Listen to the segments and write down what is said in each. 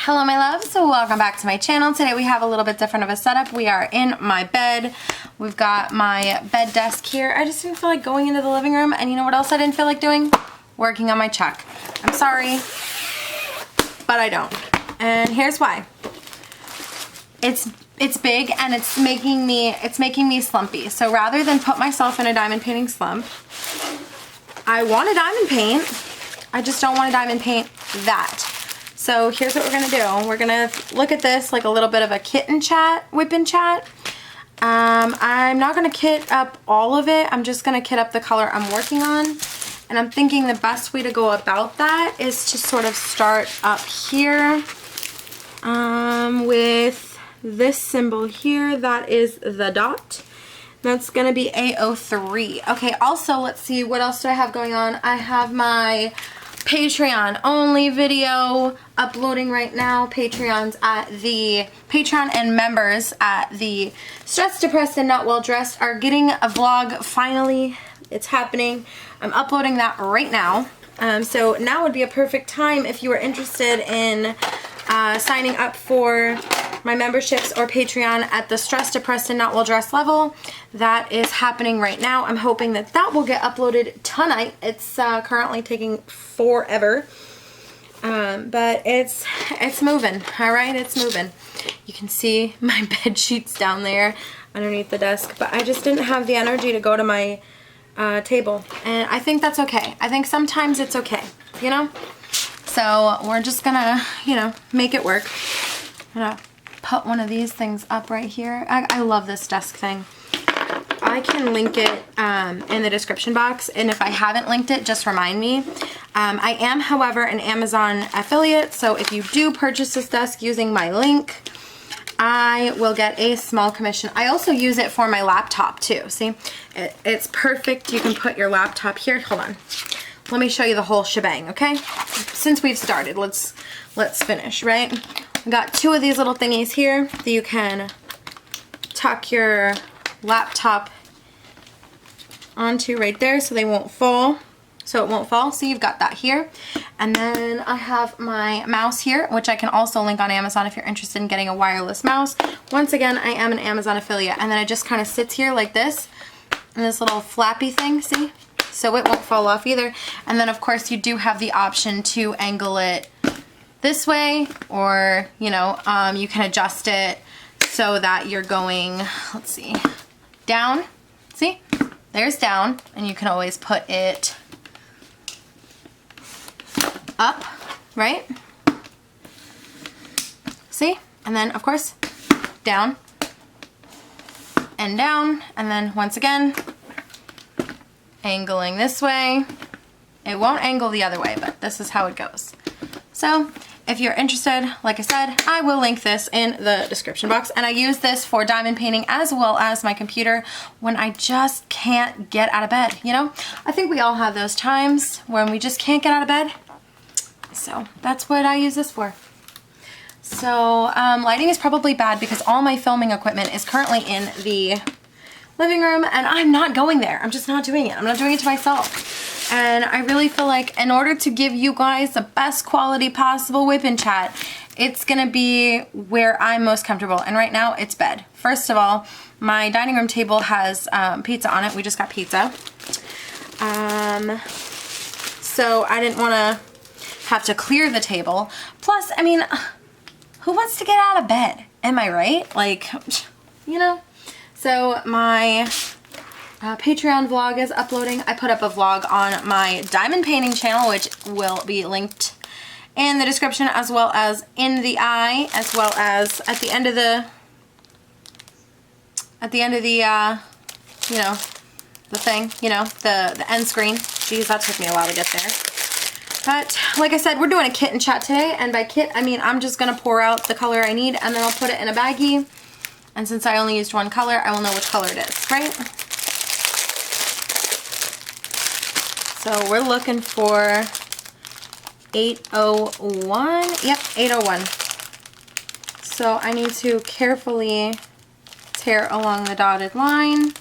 Hello my loves, so welcome back to my channel. Today we have a little bit different of a setup. We are in my bed. We've got my bed desk here. I just didn't feel like going into the living room, and you know what else I didn't feel like doing? Working on my check. I'm sorry, but I don't. And here's why. It's big and it's making me slumpy. So rather than put myself in a diamond painting slump, I want a diamond paint. I just don't want to diamond paint that. So here's what we're gonna do. We're gonna look at this like a little bit of a kitten chat, whipping chat. I'm not gonna kit up all of it. I'm just gonna kit up the color I'm working on. And I'm thinking the best way to go about that is to sort of start up here with this symbol here. That is the dot. That's gonna be A03. Okay, also let's see, what else do I have going on? I have my Patreon only video uploading right now. Patreon and members at the Stressed, Depressed, and Not Well Dressed are getting a vlog finally. It's happening. I'm uploading that right now. So now would be a perfect time if you are interested in signing up for my memberships or Patreon at the Stressed, Depressed, and Not Well Dressed level. That is happening right now. I'm hoping that that will get uploaded tonight. It's currently taking forever, but it's moving. All right, it's moving. You can see my bed sheets down there underneath the desk, but I just didn't have the energy to go to my table, and I think that's okay. I think sometimes it's okay, you know? So we're just gonna, you know, make it work. I'm gonna put one of these things up right here. I love this desk thing. I can link it in the description box, and if I haven't linked it, just remind me. I am, however, an Amazon affiliate, so if you do purchase this desk using my link, I will get a small commission. I also use it for my laptop too. See, it's perfect. You can put your laptop here. Hold on. Let me show you the whole shebang, okay? Since we've started, let's finish, right? I got two of these little thingies here that you can tuck your laptop onto right there so they won't fall. So it won't fall. So you've got that here. And then I have my mouse here, which I can also link on Amazon if you're interested in getting a wireless mouse. Once again, I am an Amazon affiliate. And then it just kind of sits here like this, and this little flappy thing, see? So it won't fall off either. And then of course you do have the option to angle it this way, or you know, you can adjust it so that you're going, let's see, down. See, there's down, and you can always put it up, right? See? And then of course down and down, and then once again angling this way. It won't angle the other way, but this is how it goes. So if you're interested, like I said, I will link this in the description box. And I use this for diamond painting as well as my computer when I just can't get out of bed, you know? I think we all have those times when we just can't get out of bed. So that's what I use this for. So lighting is probably bad because all my filming equipment is currently in the living room, and I'm not going there. I'm just not doing it. I'm not doing it to myself. And I really feel like in order to give you guys the best quality possible whip and chat, it's gonna be where I'm most comfortable. And right now it's bed. First of all, my dining room table has pizza on it. We just got pizza. So I didn't wanna have to clear the table. Plus, I mean, who wants to get out of bed? Am I right? Like, you know? So my Patreon vlog is uploading. I put up a vlog on my diamond painting channel, which will be linked in the description as well as in the eye, as well as at the end of the you know, the thing, you know, the end screen. Geez, that took me a while to get there. But like I said, we're doing a kit and chat today, and by kit I mean I'm just gonna pour out the color I need, and then I'll put it in a baggie. And since I only used one color, I will know which color it is, right? So we're looking for 801. Yep, 801. So I need to carefully tear along the dotted line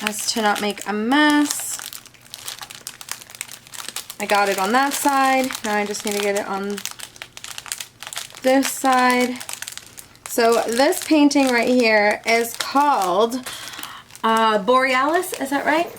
as to not make a mess. I got it on that side. Now I just need to get it on this side. So this painting right here is called Borealis, is that right?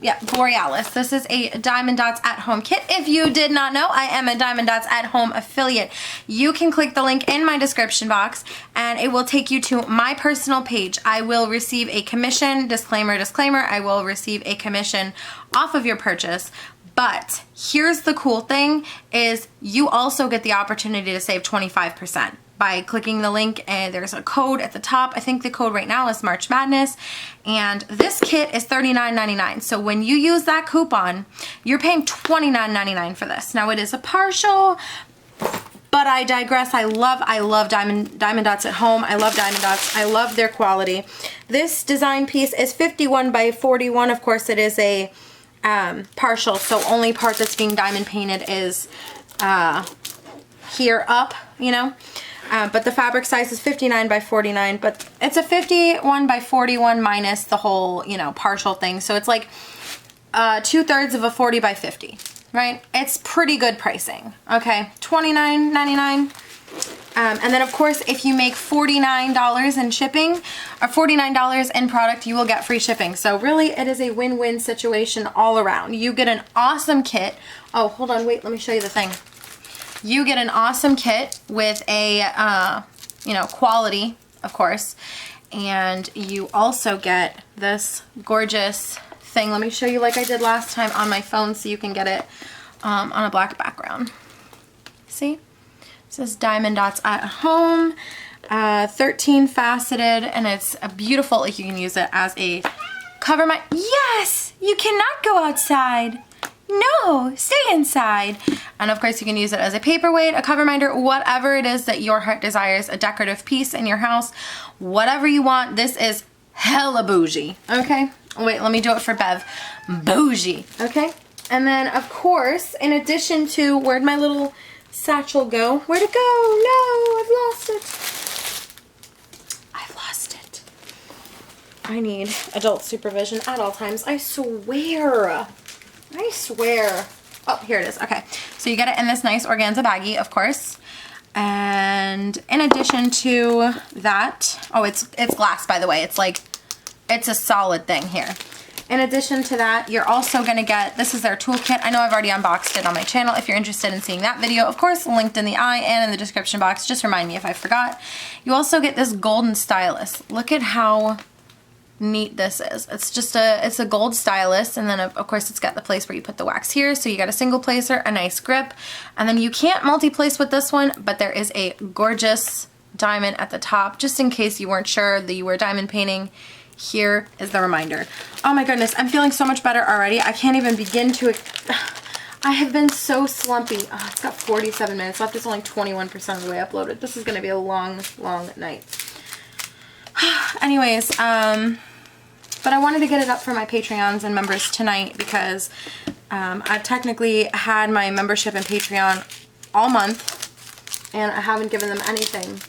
Yeah, Borealis. This is a Diamond Dotz at home kit. If you did not know, I am a Diamond Dotz at home affiliate. You can click the link in my description box and it will take you to my personal page. I will receive a commission, disclaimer, I will receive a commission off of your purchase. But here's the cool thing is you also get the opportunity to save 25%. By clicking the link, and there's a code at the top. I think the code right now is March Madness, and this kit is $39.99. So when you use that coupon, you're paying $29.99 for this. Now it is a partial, but I digress. I love Diamond Dotz at home. I love Diamond Dotz. I love their quality. This design piece is 51 by 41. Of course, it is a partial, so only part that's being diamond painted is here up, you know. But the fabric size is 59 by 49, but it's a 51 by 41 minus the whole, you know, partial thing. So it's like 2/3 of a 40 by 50, right? It's pretty good pricing. Okay, $29.99. And then of course, if you make $49 in shipping or $49 in product, you will get free shipping. So really it is a win-win situation all around. You get an awesome kit. Oh, hold on, wait, let me show you the thing. You get an awesome kit with a, you know, quality, of course, and you also get this gorgeous thing. Let me show you like I did last time on my phone so you can get it on a black background. See? It says Diamond Dotz at home, 13 faceted, and it's a beautiful, like you can use it as a cover. Yes! You cannot go outside. No, stay inside. And of course you can use it as a paperweight, a cover minder, whatever it is that your heart desires, a decorative piece in your house, whatever you want. This is hella bougie, okay? Wait, let me do it for Bev. Bougie, okay? And then of course, in addition to, where'd my little satchel go? Where'd it go? No, I've lost it. I've lost it. I need adult supervision at all times, I swear. I swear. Oh, here it is. Okay. So you get it in this nice organza baggie, of course. And in addition to that, oh, it's glass, by the way. It's like, it's a solid thing here. In addition to that, you're also going to get, this is their toolkit. I know I've already unboxed it on my channel. If you're interested in seeing that video, of course, linked in the eye and in the description box. Just remind me if I forgot. You also get this golden stylus. Look at how neat this is. It's just it's a gold stylus, and then of course it's got the place where you put the wax here, so you got a single placer, a nice grip, and then you can't multi-place with this one, but there is a gorgeous diamond at the top, just in case you weren't sure that you were diamond painting. Here is the reminder. Oh my goodness, I'm feeling so much better already. I can't even begin to, I have been so slumpy. Oh, it's got 47 minutes left. It's only 21% of the way uploaded. This is going to be a long, long night. Anyways, but I wanted to get it up for my Patreons and members tonight because I've technically had my membership in Patreon all month and I haven't given them anything.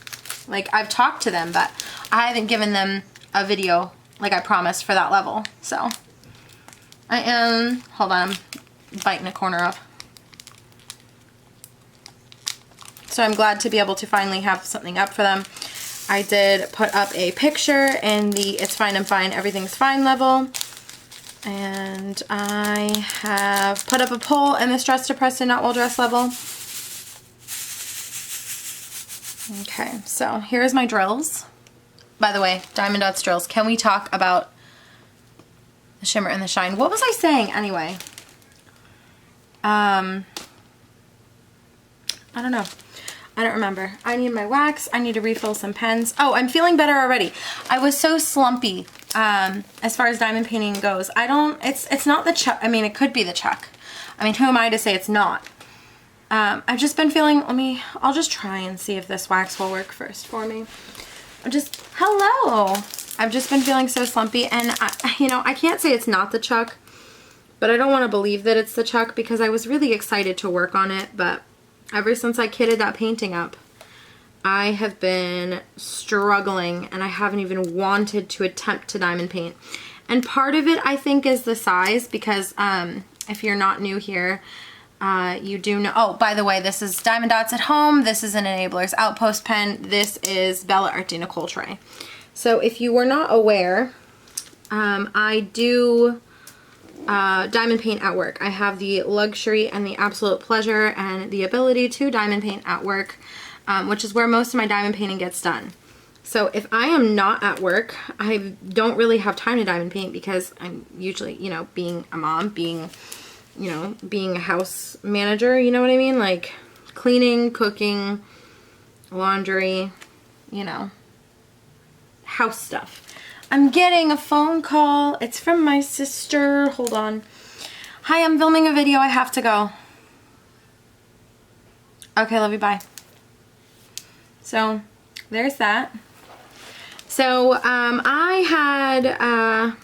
Like, I've talked to them, but I haven't given them a video like I promised for that level. So I am, hold on, I'm biting a corner up. So I'm glad to be able to finally have something up for them. I did put up a picture in the It's Fine, I'm Fine, Everything's Fine level. And I have put up a poll in the Stressed, Depressed, and Not Well Dressed level. Okay, so here's my drills. By the way, Diamond Dotz drills. Can we talk about the shimmer and the shine? What was I saying anyway? I don't know. I don't remember. I need my wax. I need to refill some pens. Oh, I'm feeling better already. I was so slumpy as far as diamond painting goes. It's not the chuck. I mean, it could be the chuck. I mean, who am I to say it's not? I've just been feeling, I'll just try and see if this wax will work first for me. Hello. I've just been feeling so slumpy, and I can't say it's not the chuck, but I don't want to believe that it's the chuck because I was really excited to work on it, but ever since I kitted that painting up, I have been struggling and I haven't even wanted to attempt to diamond paint. And part of it, I think, is the size because if you're not new here, you do know, oh, by the way, this is Diamond Dotz at home. This is an Enabler's Outpost pen. This is Bella Arte Nicole tray. So if you were not aware, I do diamond paint at work. I have the luxury and the absolute pleasure and the ability to diamond paint at work, which is where most of my diamond painting gets done. So if I am not at work, I don't really have time to diamond paint because I'm usually, you know, being a mom, being a house manager, you know what I mean? Like cleaning, cooking, laundry, you know, house stuff. I'm getting a phone call. It's from my sister. Hold on. Hi, I'm filming a video. I have to go. Okay, love you. Bye. So there's that. So I had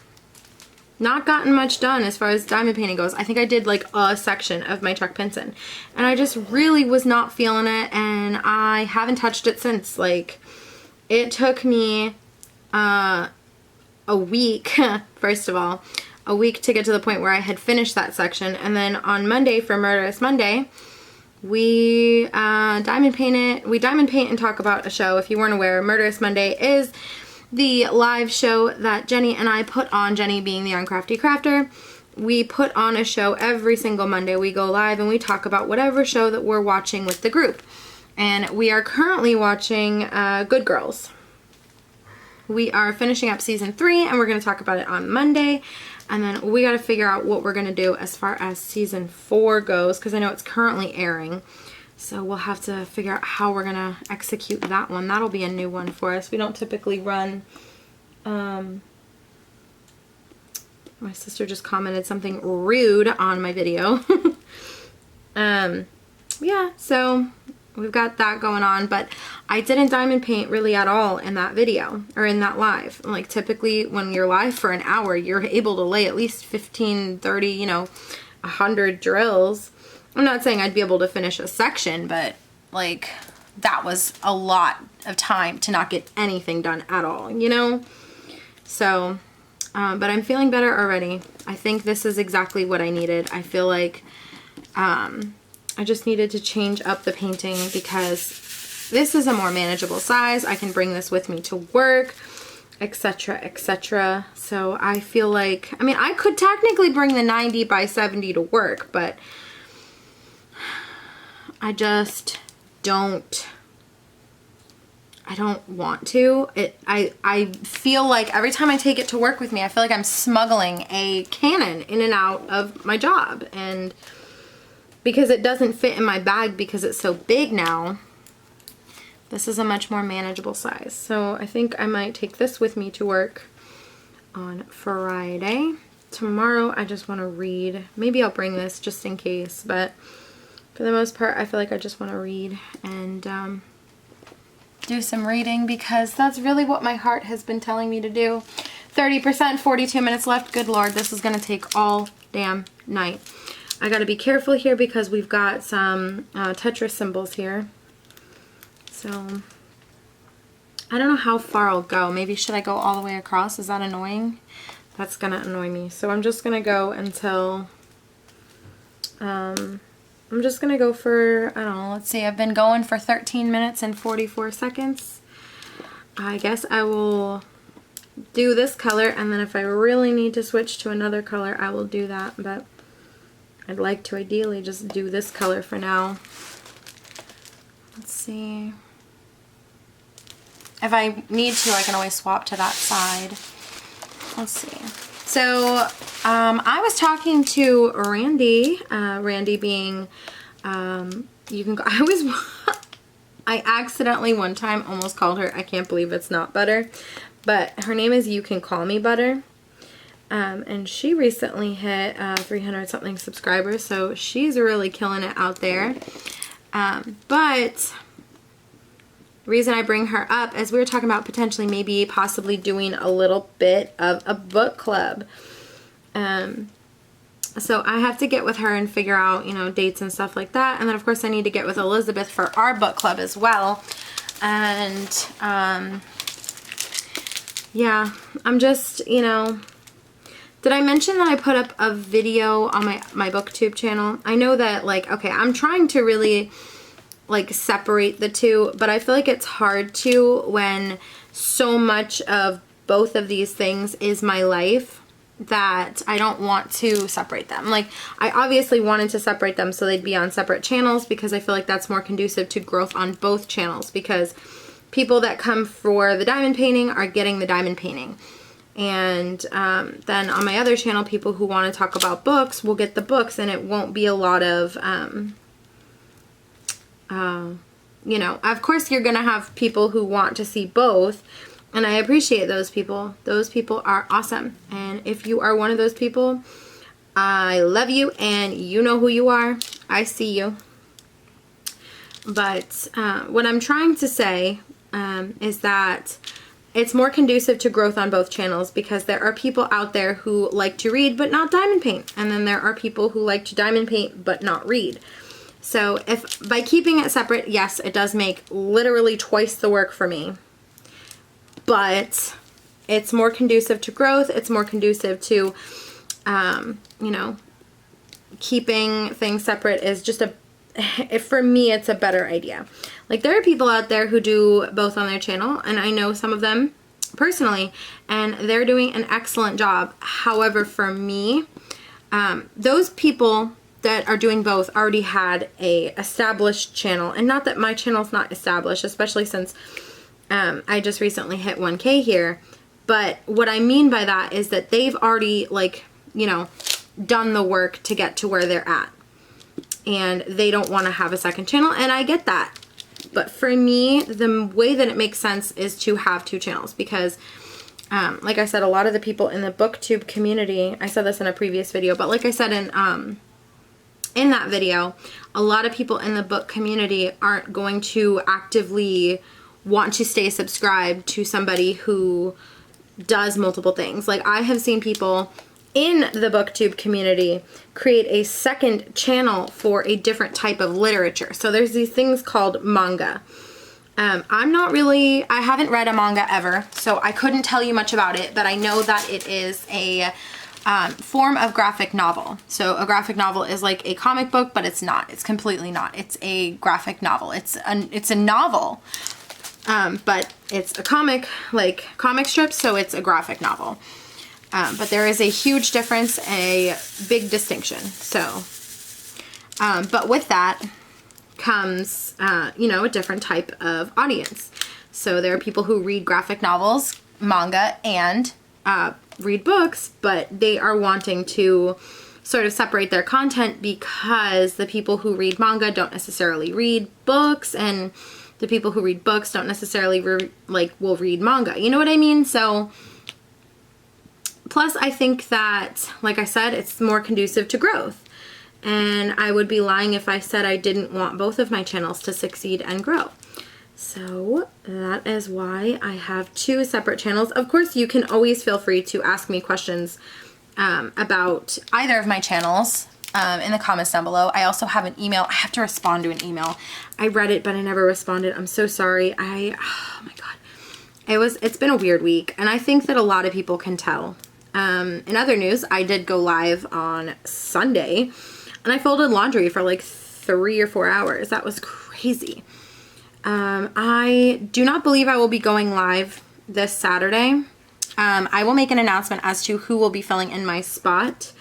not gotten much done as far as diamond painting goes. I think I did like a section of my Chuck Pinson, and I just really was not feeling it, and I haven't touched it since. Like, it took me a week, first of all, a week to get to the point where I had finished that section, and then on Monday for Murderous Monday, we diamond paint and talk about a show. If you weren't aware, Murderous Monday is the live show that Jenny and I put on, Jenny being the Uncrafty Crafter. We put on a show every single Monday. We go live and we talk about whatever show that we're watching with the group. And we are currently watching Good Girls. We are finishing up season 3 and we're going to talk about it on Monday. And then we got to figure out what we're going to do as far as season 4 goes, because I know it's currently airing. So we'll have to figure out how we're going to execute that one. That'll be a new one for us. We don't typically run... my sister just commented something rude on my video. Yeah, so we've got that going on, but I didn't diamond paint really at all in that video, or in that live. Like, typically when you're live for an hour, you're able to lay at least 15, 30, you know, 100 drills. I'm not saying I'd be able to finish a section, but like, that was a lot of time to not get anything done at all, you know? So, but I'm feeling better already. I think this is exactly what I needed. I feel like I just needed to change up the painting because this is a more manageable size. I can bring this with me to work, etc., etc. So I feel like, I mean, I could technically bring the 90 by 70 to work, but I just don't, I don't want to. I feel like every time I take it to work with me, I feel like I'm smuggling a Canon in and out of my job. And because it doesn't fit in my bag because it's so big now, this is a much more manageable size. So I think I might take this with me to work on Friday. Tomorrow I just want to read. Maybe I'll bring this just in case, but for the most part I feel like I just want to read and do some reading because that's really what my heart has been telling me to do. 30%, 42 minutes left. Good Lord, this is going to take all damn night. I got to be careful here because we've got some Tetris symbols here. So I don't know how far I'll go. Maybe should I go all the way across? Is that annoying? That's going to annoy me. So I'm just going to go until... I'm just going to go for, I don't know, let's see, I've been going for 13 minutes and 44 seconds. I guess I will do this color, and then if I really need to switch to another color, I will do that, but I'd like to ideally just do this color for now. Let's see. If I need to, I can always swap to that side. Let's see. So, I was talking to Randee, Randee being, you can go, I accidentally one time almost called her, I can't believe it's not Butter, but her name is You Can Call Me Butter, and she recently hit 300 something subscribers, so she's really killing it out there, but the reason I bring her up is we were talking about potentially maybe possibly doing a little bit of a book club. So I have to get with her and figure out, you know, dates and stuff like that. And then of course I need to get with Elizabeth for our book club as well. And yeah, I'm just, you know, Did I mention that I put up a video on my BookTube channel? I know that, like, okay, I'm trying to really, like, separate the two, but I feel like it's hard to when so much of both of these things is my life that I don't want to separate them. Like, I obviously wanted to separate them so they'd be on separate channels because I feel like that's more conducive to growth on both channels, because people that come for the diamond painting are getting the diamond painting. And then on my other channel, people who want to talk about books will get the books, and it won't be a lot of, you know, of course you're going to have people who want to see both, and I appreciate those people. Those people are awesome. And if you are one of those people, I love you, and you know who you are. I see you. But what I'm trying to say is that it's more conducive to growth on both channels, because there are people out there who like to read but not diamond paint, and then there are people who like to diamond paint but not read. So if by keeping it separate, yes, it does make literally twice the work for me, but it's more conducive to growth. It's more conducive to, you know, keeping things separate is just for me, it's a better idea. Like, there are people out there who do both on their channel, and I know some of them personally, and they're doing an excellent job. However, for me, those people that are doing both already had a established channel, and not that my channel's not established, especially since I just recently hit 1K here. But what I mean by that is that they've already, like, you know, done the work to get to where they're at, and they don't want to have a second channel, and I get that. But for me, the way that it makes sense is to have two channels, because like I said, a lot of the people in the BookTube community, I said this in a previous video, but like I said in that video, a lot of people in the book community aren't going to actively want to stay subscribed to somebody who does multiple things. Like, I have seen people in the BookTube community create a second channel for a different type of literature. So there's these things called manga. I haven't read a manga ever, so I couldn't tell you much about it, but I know that it is a form of graphic novel. So a graphic novel is like a comic book, but it's not. It's completely not. It's a graphic novel. It's a novel, but it's a comic, like comic strips, so it's a graphic novel. But there is a huge difference, a big distinction. So, but with that comes, you know, a different type of audience. So there are people who read graphic novels, manga, and read books, but they are wanting to sort of separate their content, because the people who read manga don't necessarily read books, and the people who read books don't necessarily will read manga. You know what I mean? So, plus, I think that, like I said, it's more conducive to growth. And I would be lying if I said I didn't want both of my channels to succeed and grow. So that is why I have two separate channels. Of course, you can always feel free to ask me questions about either of my channels in the comments down below. I also have an email. I have to respond to an email. I read it, but I never responded. I'm so sorry. Oh my God. It's been a weird week, and I think that a lot of people can tell. In other news, I did go live on Sunday, and I folded laundry for like 3 or 4 hours. That was crazy. I do not believe I will be going live this Saturday. I will make an announcement as to who will be filling in my spot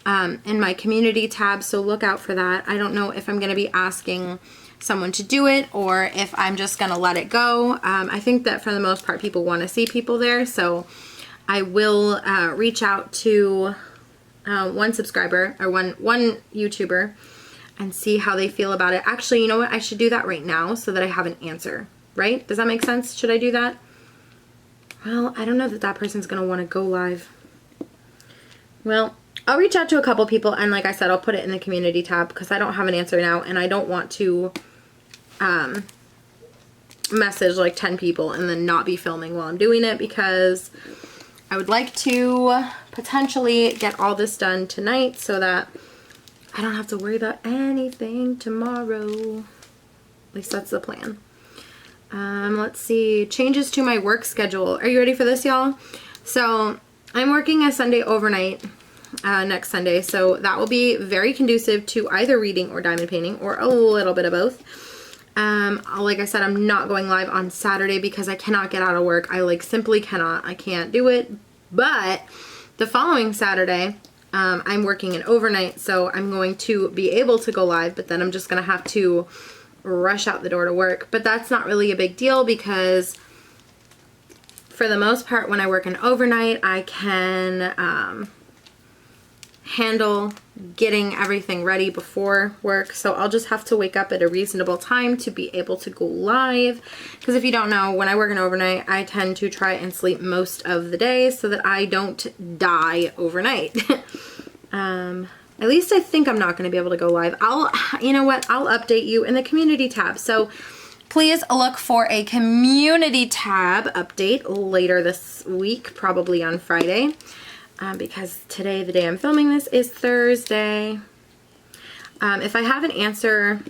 in my community tab, so look out for that. I don't know if I'm going to be asking someone to do it or if I'm just going to let it go. I think that for the most part people want to see people there, so I will reach out to one subscriber or one YouTuber and see how they feel about it. Actually, you know what? I should do that right now so that I have an answer, right? Does that make sense? Should I do that? Well, I don't know that that person's going to want to go live. Well, I'll reach out to a couple people, and like I said, I'll put it in the community tab because I don't have an answer now, and I don't want to message like 10 people and then not be filming while I'm doing it, because I would like to potentially get all this done tonight so that I don't have to worry about anything tomorrow. At least that's the plan. Let's see. Changes to my work schedule. Are you ready for this, y'all? So I'm working a Sunday overnight next Sunday, so that will be very conducive to either reading or diamond painting, or a little bit of both. Like I said, I'm not going live on Saturday because I cannot get out of work. I like simply cannot. I can't do it. But the following Saturday, I'm working an overnight, so I'm going to be able to go live, but then I'm just going to have to rush out the door to work. But that's not really a big deal because for the most part, when I work an overnight, I can handle getting everything ready before work. So I'll just have to wake up at a reasonable time to be able to go live. Because if you don't know, when I work an overnight, I tend to try and sleep most of the day so that I don't die overnight. At least I think I'm not going to be able to go live. You know what? I'll update you in the community tab. So please look for a community tab update later this week, probably on Friday. Because today, the day I'm filming this, is Thursday. If I have an answer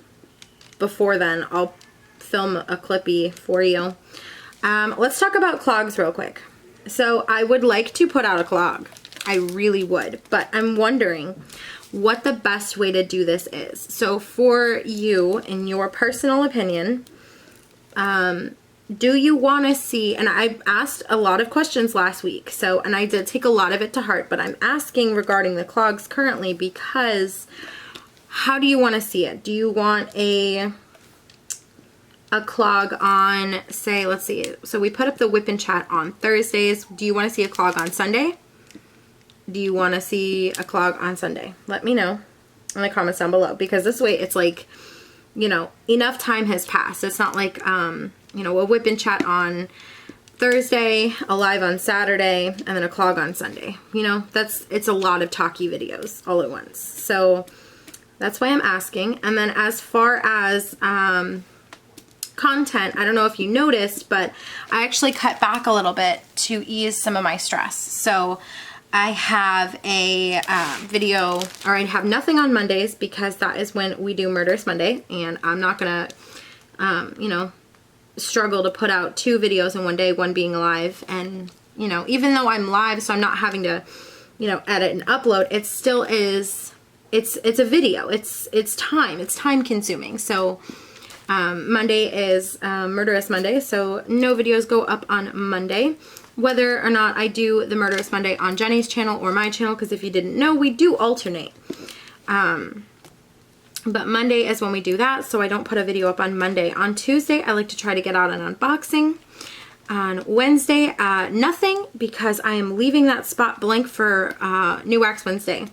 before then, I'll film a clippy for you. Let's talk about clogs real quick. So I would like to put out a clog. I really would, but I'm wondering what the best way to do this is. So for you, in your personal opinion, do you want to see, and I asked a lot of questions last week, so, and I did take a lot of it to heart, but I'm asking regarding the clogs currently because how do you want to see it? Do you want a clog on, say, let's see, so we put up the whip and chat on Thursdays. Do you want to see a clog on Sunday? Do you want to see a clog on Sunday? Let me know in the comments down below, because this way it's like, you know, enough time has passed. It's not like, you know, a whip and chat on Thursday, a live on Saturday, and then a clog on Sunday. You know, it's a lot of talky videos all at once. So that's why I'm asking. And then as far as content, I don't know if you noticed, but I actually cut back a little bit to ease some of my stress. So I have a video, or I have nothing on Mondays because that is when we do Murderous Monday, and I'm not gonna, you know, struggle to put out 2 videos in one day, one being live. And, you know, even though I'm live, so I'm not having to, you know, edit and upload, it still is, it's a video. It's time consuming. So Monday is Murderous Monday, so no videos go up on Monday. Whether or not I do the Murderous Monday on Jenny's channel or my channel, because if you didn't know, we do alternate. But Monday is when we do that, so I don't put a video up on Monday. On Tuesday, I like to try to get out an unboxing. On Wednesday, nothing, because I am leaving that spot blank for New Wax Wednesday.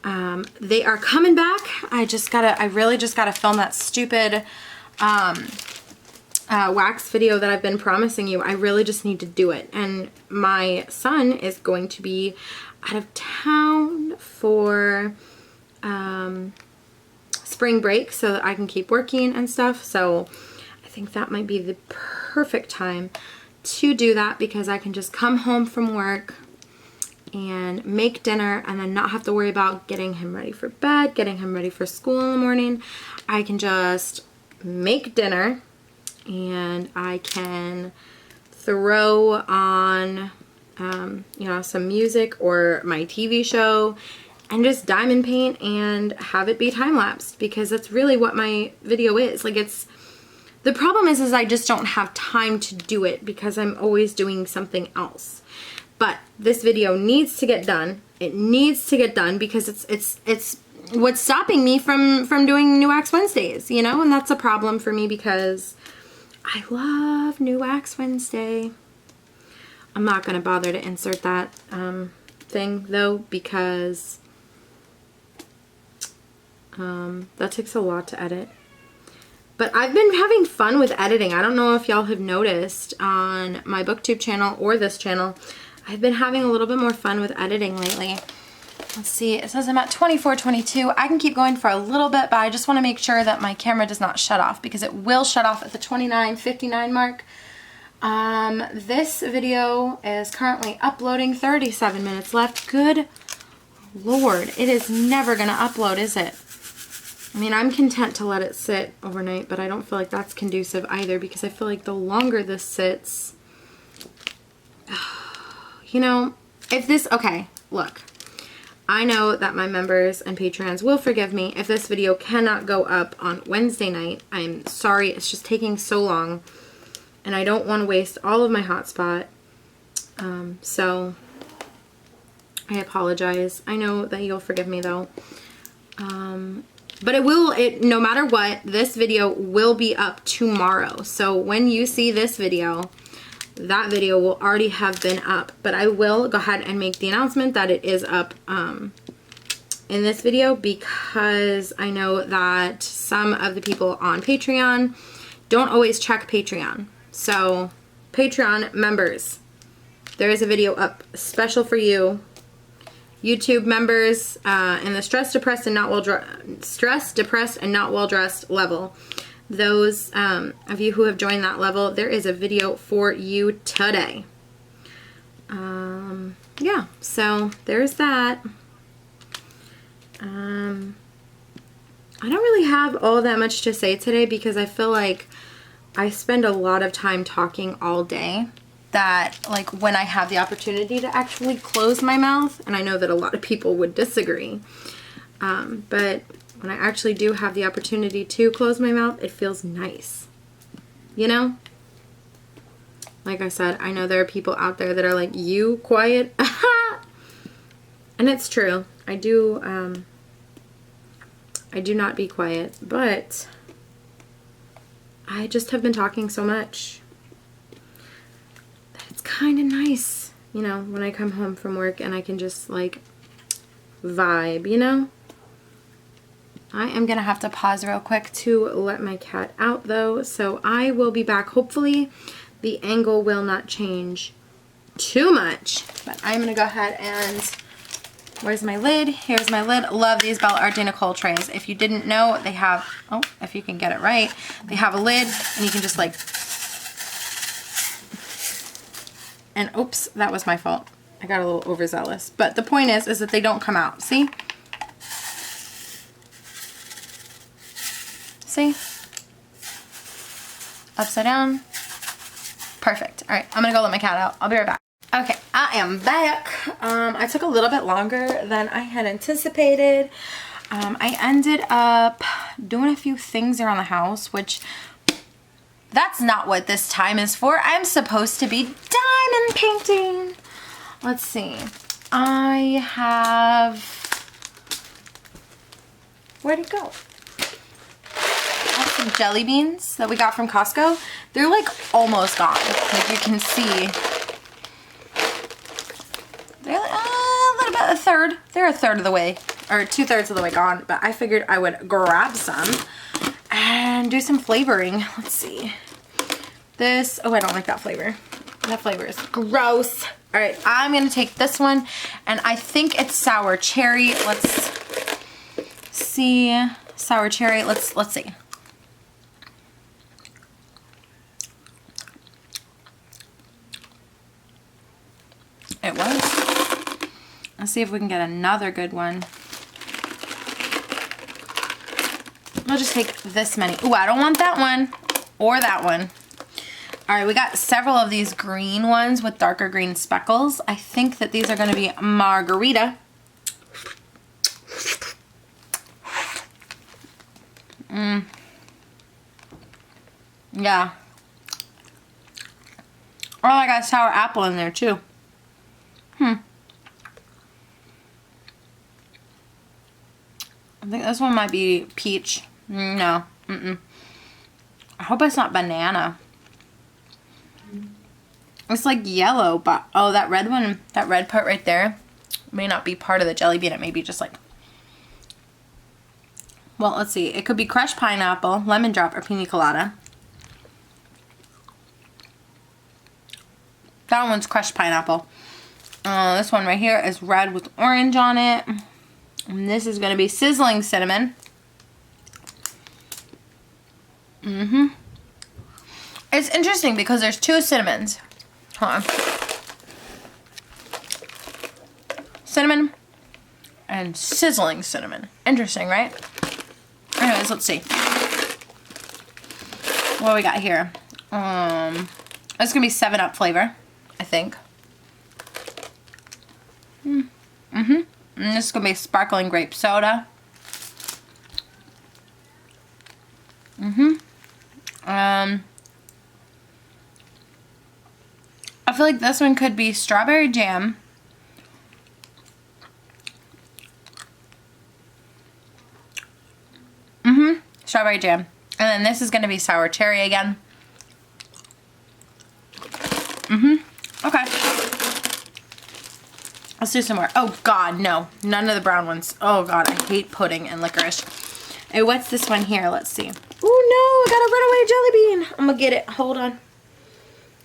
They are coming back. I really just gotta film that stupid wax video that I've been promising you. I really just need to do it. And my son is going to be out of town for spring break so that I can keep working and stuff. So I think that might be the perfect time to do that, because I can just come home from work and make dinner and then not have to worry about getting him ready for bed, getting him ready for school in the morning. I can just make dinner and I can throw on you know, some music or my TV show and just diamond paint and have it be time-lapsed, because that's really what my video is. Like, it's, the problem is I just don't have time to do it because I'm always doing something else. But this video needs to get done. It needs to get done because it's what's stopping me from doing New Wax Wednesdays, you know? And that's a problem for me because I love New Wax Wednesday. I'm not going to bother to insert that thing though, because that takes a lot to edit. But I've been having fun with editing. I don't know if y'all have noticed on my BookTube channel or this channel. I've been having a little bit more fun with editing lately. Let's see, it says I'm at 24:22. I can keep going for a little bit, but I just want to make sure that my camera does not shut off, because it will shut off at the 29:59 mark. This video is currently uploading, 37 minutes left. Good Lord, it is never gonna upload, is it? I mean, I'm content to let it sit overnight, but I don't feel like that's conducive either, because I feel like the longer this sits, you know, if this, okay, look. I know that my members and Patreons will forgive me if this video cannot go up on Wednesday night. I'm sorry, it's just taking so long. And I don't want to waste all of my hotspot. So I apologize. I know that you'll forgive me though. But no matter what, this video will be up tomorrow. So when you see this video, that video will already have been up. But I will go ahead and make the announcement that it is up in this video, because I know that some of the people on Patreon don't always check Patreon. So Patreon members, there is a video up special for you. YouTube members in the stressed, depressed, and not well dressed level. Those of you who have joined that level, there is a video for you today. Yeah, so there's that. I don't really have all that much to say today because I feel like I spend a lot of time talking all day, that like when I have the opportunity to actually close my mouth, and I know that a lot of people would disagree, but when I actually do have the opportunity to close my mouth, it feels nice, you know? Like I said, I know there are people out there that are like, you quiet? And it's true. I do not be quiet, but I just have been talking so much that it's kind of nice, you know, when I come home from work and I can just like vibe, you know? I am gonna have to pause real quick to let my cat out though, so I will be back. Hopefully the angle will not change too much, but I'm gonna go ahead and, where's my lid? Here's my lid. Love these Bella Art de Nicole trays. If you didn't know, they have, oh, if you can get it right, they have a lid and you can just like, and oops, that was my fault. I got a little overzealous, but the point is that they don't come out, see? See? Upside down. Perfect. All right, I'm gonna go let my cat out. I'll be right back. Okay, I am back. I took a little bit longer than I had anticipated. I ended up doing a few things around the house, which that's not what this time is for. I'm supposed to be diamond painting. Let's see. I have, where'd it go? Some jelly beans that we got from Costco. They're like almost gone. Like you can see, they're a little bit, a third. They're a third of the way, or 2/3 of the way gone. But I figured I would grab some and do some flavoring. Let's see. This, oh, I don't like that flavor. That flavor is gross. All right, I'm gonna take this one, and I think it's sour cherry. Let's see, sour cherry. Let's see. It was. Let's see if we can get another good one. I'll just take this many. Ooh, I don't want that one or that one. All right, we got several of these green ones with darker green speckles. I think that these are going to be margarita. Yeah. Oh, I got sour apple in there too. I think this one might be peach. No. I hope it's not banana. It's like yellow, but oh, that red one, that red part right there may not be part of the jelly bean. It may be just like, well, let's see. It could be crushed pineapple, lemon drop, or pina colada. That one's crushed pineapple. This one right here is red with orange on it. And this is going to be sizzling cinnamon. It's interesting because there's two cinnamons. Hold on. Cinnamon and sizzling cinnamon. Interesting, right? Anyways, let's see. What do we got here? It's going to be 7-Up flavor, I think. And this is going to be sparkling grape soda. I feel like this one could be strawberry jam. Strawberry jam. And then this is going to be sour cherry again. Okay. Let's do some more. Oh god, no. None of the brown ones. Oh god, I hate pudding and licorice. Hey, what's this one here? Let's see. Oh no, I got a runaway jelly bean. I'm gonna get it. Hold on.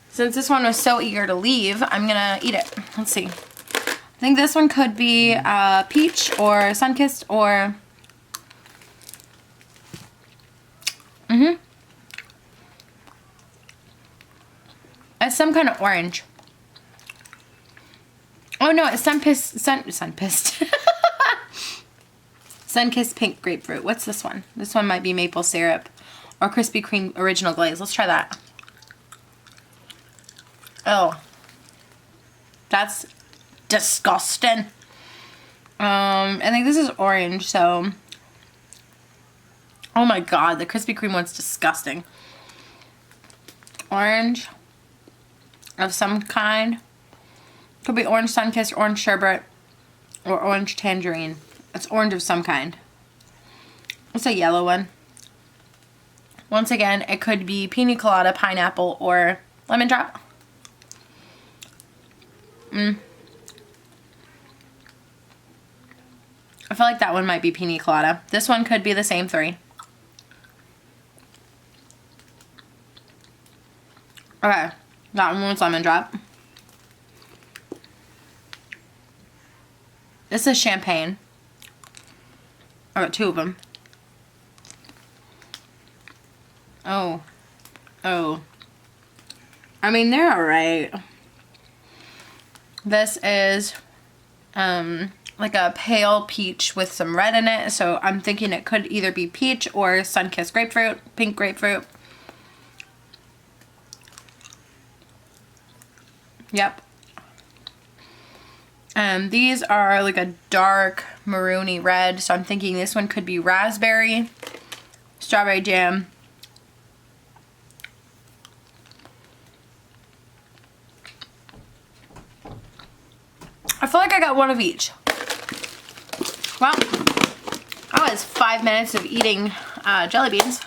Since this one was so eager to leave, I'm gonna eat it. Let's see. I think this one could be peach or Sunkissed or... It's some kind of orange. Oh no, it's Sunkissed pink grapefruit. What's this one? This one might be maple syrup or Krispy Kreme original glaze. Let's try that. Oh, that's disgusting. I think this is orange, so... Oh my god, the Krispy Kreme one's disgusting. Orange of some kind. Could be orange Sunkissed, orange sherbet, or orange tangerine. It's orange of some kind. It's a yellow one. Once again, it could be pina colada, pineapple, or lemon drop. I feel like that one might be pina colada. This one could be the same three. Okay, that one was lemon drop. This is champagne. I got two of them. Oh. I mean, they're alright. This is like a pale peach with some red in it. So I'm thinking it could either be peach or Sunkissed grapefruit, pink grapefruit. Yep. These are like a dark maroony red, so I'm thinking this one could be raspberry, strawberry jam. I feel like I got one of each. Well, that was 5 minutes of eating jelly beans.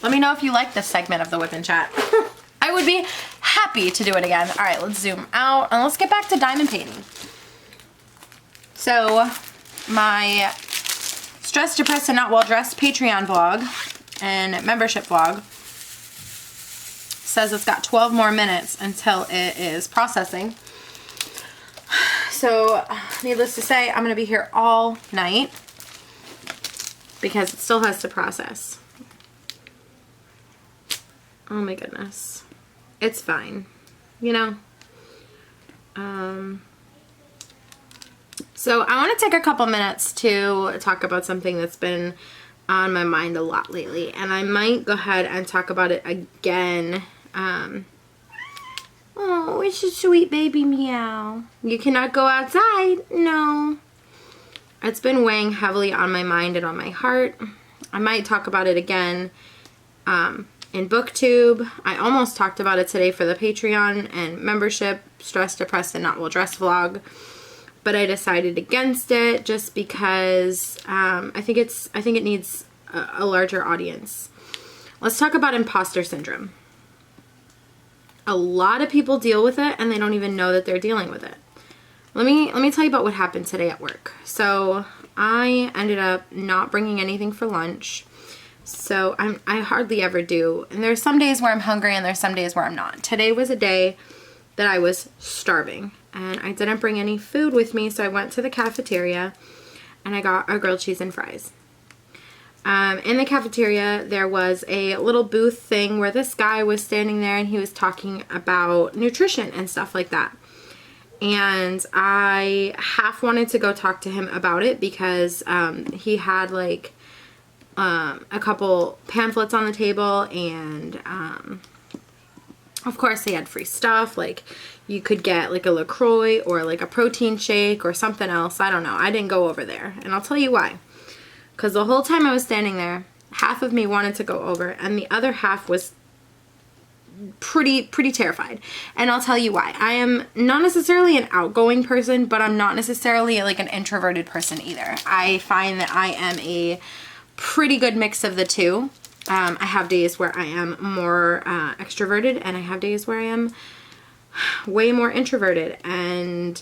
Let me know if you like this segment of the Whip and Chat. I would be happy to do it again. Alright, let's zoom out and let's get back to diamond painting. So, my Stressed, Depressed, and Not Well Dressed Patreon vlog and membership vlog says it's got 12 more minutes until it is processing. So, needless to say, I'm going to be here all night because it still has to process. Oh my goodness. It's fine, you know. So I want to take a couple minutes to talk about something that's been on my mind a lot lately, and I might go ahead and talk about it again. Oh, it's a sweet baby meow. You cannot go outside. No. It's been weighing heavily on my mind and on my heart. I might talk about it again in BookTube. I almost talked about it today for the Patreon and membership Stressed, Depressed, and Not Well Dressed vlog, but I decided against it just because I think it needs a larger audience. Let's talk about imposter syndrome. A lot of people deal with it and they don't even know that they're dealing with it. Let me tell you about what happened today at work. So I ended up not bringing anything for lunch. So I hardly ever do. And there's some days where I'm hungry and there's some days where I'm not. Today was a day that I was starving and I didn't bring any food with me, so I went to the cafeteria and I got a grilled cheese and fries. In the cafeteria there was a little booth thing where this guy was standing there and he was talking about nutrition and stuff like that. And I half wanted to go talk to him about it because he had like a couple pamphlets on the table and Of course, they had free stuff, like you could get like a LaCroix or like a protein shake or something else. I don't know. I didn't go over there, and I'll tell you why. Because the whole time I was standing there, half of me wanted to go over, and the other half was pretty terrified. And I'll tell you why. I am not necessarily an outgoing person, but I'm not necessarily like an introverted person either. I find that I am a pretty good mix of the two. I have days where I am more extroverted, and I have days where I am way more introverted. And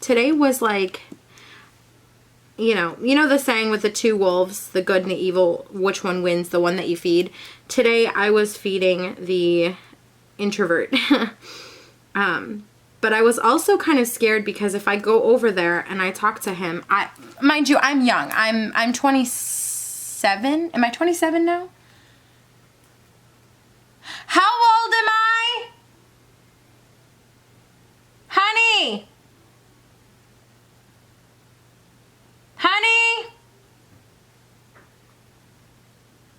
today was like, you know the saying with the two wolves, the good and the evil, which one wins? The one that you feed. Today I was feeding the introvert. But I was also kind of scared because if I go over there and I talk to him, mind you, I'm young. I'm 27. Am I 27 now? How old am I? Honey! Honey?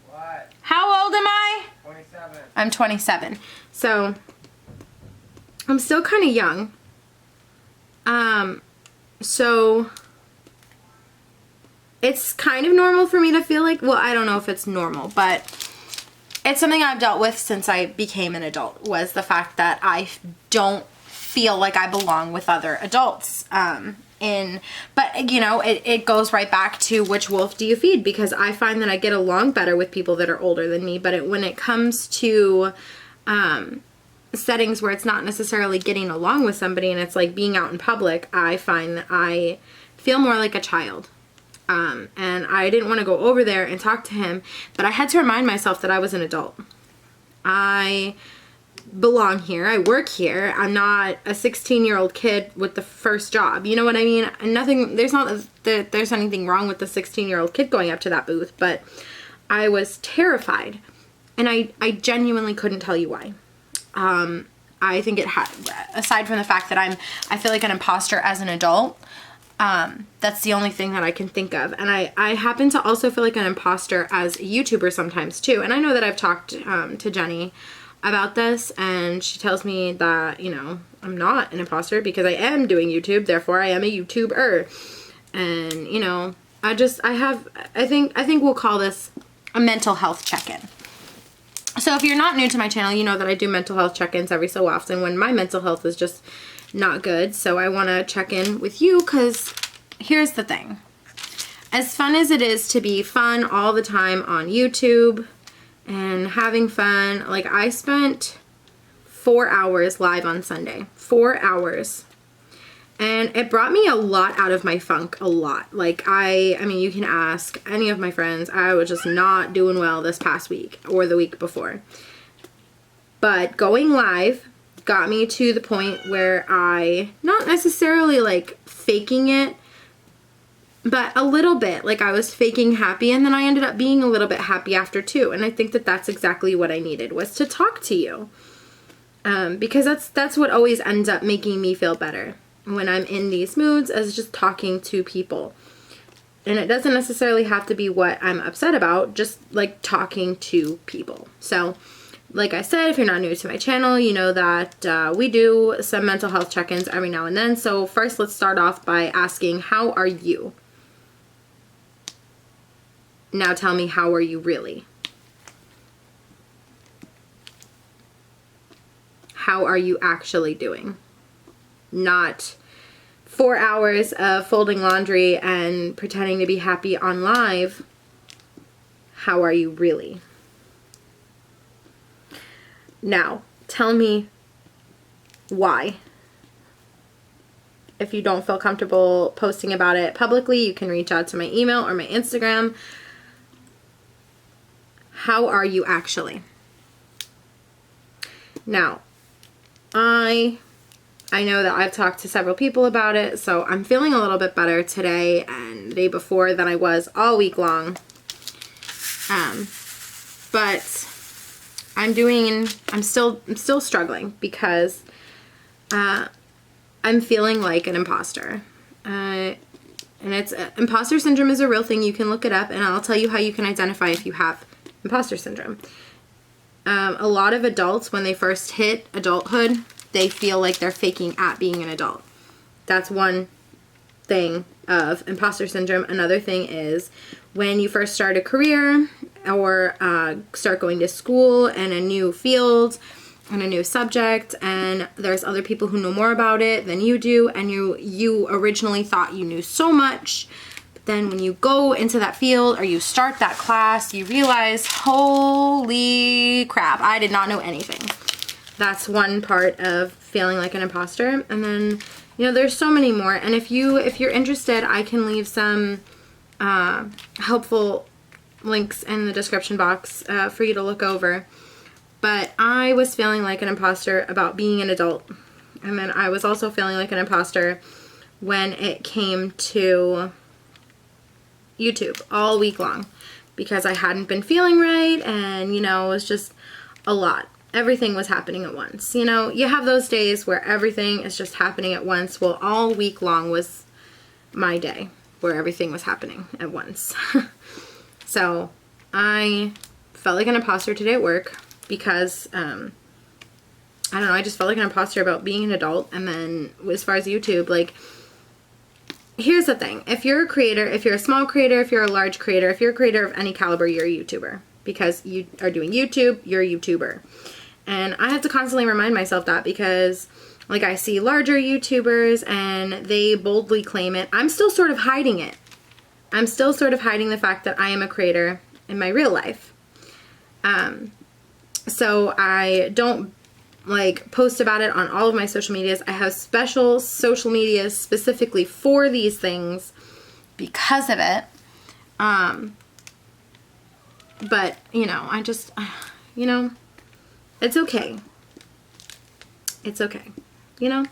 What? How old am I? 27. I'm 27. So, I'm still kind of young. So, it's kind of normal for me to feel like, well, I don't know if it's normal, but it's something I've dealt with since I became an adult, was the fact that I don't feel like I belong with other adults. But you know, it goes right back to which wolf do you feed, because I find that I get along better with people that are older than me, but when it comes to settings where it's not necessarily getting along with somebody and it's like being out in public, I find that I feel more like a child. And I didn't want to go over there and talk to him, but I had to remind myself that I was an adult. I belong here. I work here. I'm not a 16-year-old kid with the first job. You know what I mean? And there's not that there's anything wrong with the 16-year-old kid going up to that booth, but I was terrified, and I genuinely couldn't tell you why. I think it aside from the fact that I feel like an imposter as an adult. That's the only thing that I can think of. And I happen to also feel like an imposter as a YouTuber sometimes too. And I know that I've talked to Jenny about this, and she tells me that, you know, I'm not an imposter because I am doing YouTube, therefore I am a YouTuber. And, you know, I think we'll call this a mental health check-in. So if you're not new to my channel, you know that I do mental health check-ins every so often when my mental health is just not good. So I want to check in with you, because here's the thing. As fun as it is to be fun all the time on YouTube and having fun, like I spent 4 hours live on Sunday. 4 hours. And it brought me a lot out of my funk, a lot. Like I mean, you can ask any of my friends. I was just not doing well this past week or the week before. But going live got me to the point where I, not necessarily like faking it, but a little bit, like I was faking happy, and then I ended up being a little bit happy after too. And I think that that's exactly what I needed, was to talk to you. Because that's what always ends up making me feel better when I'm in these moods, as just talking to people. And it doesn't necessarily have to be what I'm upset about, just like talking to people. So like I said, if you're not new to my channel, you know that we do some mental health check-ins every now and then. So first, let's start off by asking, how are you? Now tell me, how are you really? How are you actually doing? Not 4 hours of folding laundry and pretending to be happy on live. How are you really? Now, tell me why. If you don't feel comfortable posting about it publicly, you can reach out to my email or my Instagram. How are you actually? Now, I know that I've talked to several people about it, so I'm feeling a little bit better today and the day before than I was all week long. But I'm still struggling, because I'm feeling like an imposter. And it's imposter syndrome is a real thing. You can look it up, and I'll tell you how you can identify if you have imposter syndrome. a lot of adults, when they first hit adulthood, they feel like they're faking at being an adult. That's one thing of imposter syndrome. Another thing is when you first start a career or start going to school in a new field and a new subject, and there's other people who know more about it than you do, and you originally thought you knew so much, but then when you go into that field or you start that class, you realize, holy crap, I did not know anything. That's one part of feeling like an imposter. And then, you know, there's so many more, and if you're interested, I can leave some helpful links in the description box for you to look over. But I was feeling like an imposter about being an adult. And then I was also feeling like an imposter when it came to YouTube all week long, because I hadn't been feeling right, and, you know, it was just a lot. Everything was happening at once. You know, you have those days where everything is just happening at once. Well, all week long was my day where everything was happening at once. So I felt like an imposter today at work because, I don't know, I just felt like an imposter about being an adult. And then as far as YouTube, like, here's the thing. If you're a creator, if you're a small creator, if you're a large creator, if you're a creator of any caliber, you're a YouTuber. Because you are doing YouTube, you're a YouTuber. And I have to constantly remind myself that, because, like, I see larger YouTubers and they boldly claim it. I'm still sort of hiding it. I'm still sort of hiding the fact that I am a creator in my real life. So I don't, like, post about it on all of my social medias. I have special social medias specifically for these things because of it. But, you know, I just, you know, it's okay. It's okay, you know?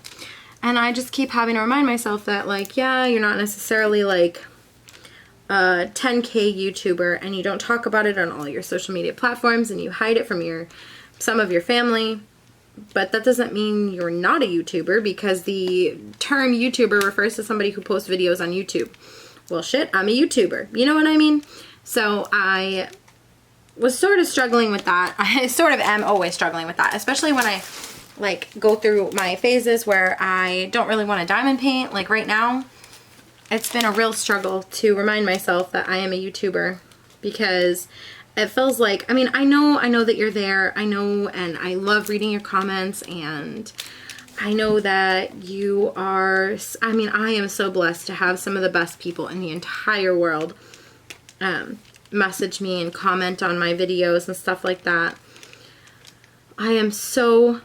And I just keep having to remind myself that, like, yeah, you're not necessarily, like, a 10K YouTuber, and you don't talk about it on all your social media platforms, and you hide it from some of your family. But that doesn't mean you're not a YouTuber, because the term YouTuber refers to somebody who posts videos on YouTube. Well, shit, I'm a YouTuber. You know what I mean? So I was sort of struggling with that. I sort of am always struggling with that, especially when I, like, go through my phases where I don't really want to diamond paint. Like right now, it's been a real struggle to remind myself that I am a YouTuber, because it feels like, I mean, I know that you're there. I know, and I love reading your comments, and I know that you are, I mean, I am so blessed to have some of the best people in the entire world message me and comment on my videos and stuff like that. I am so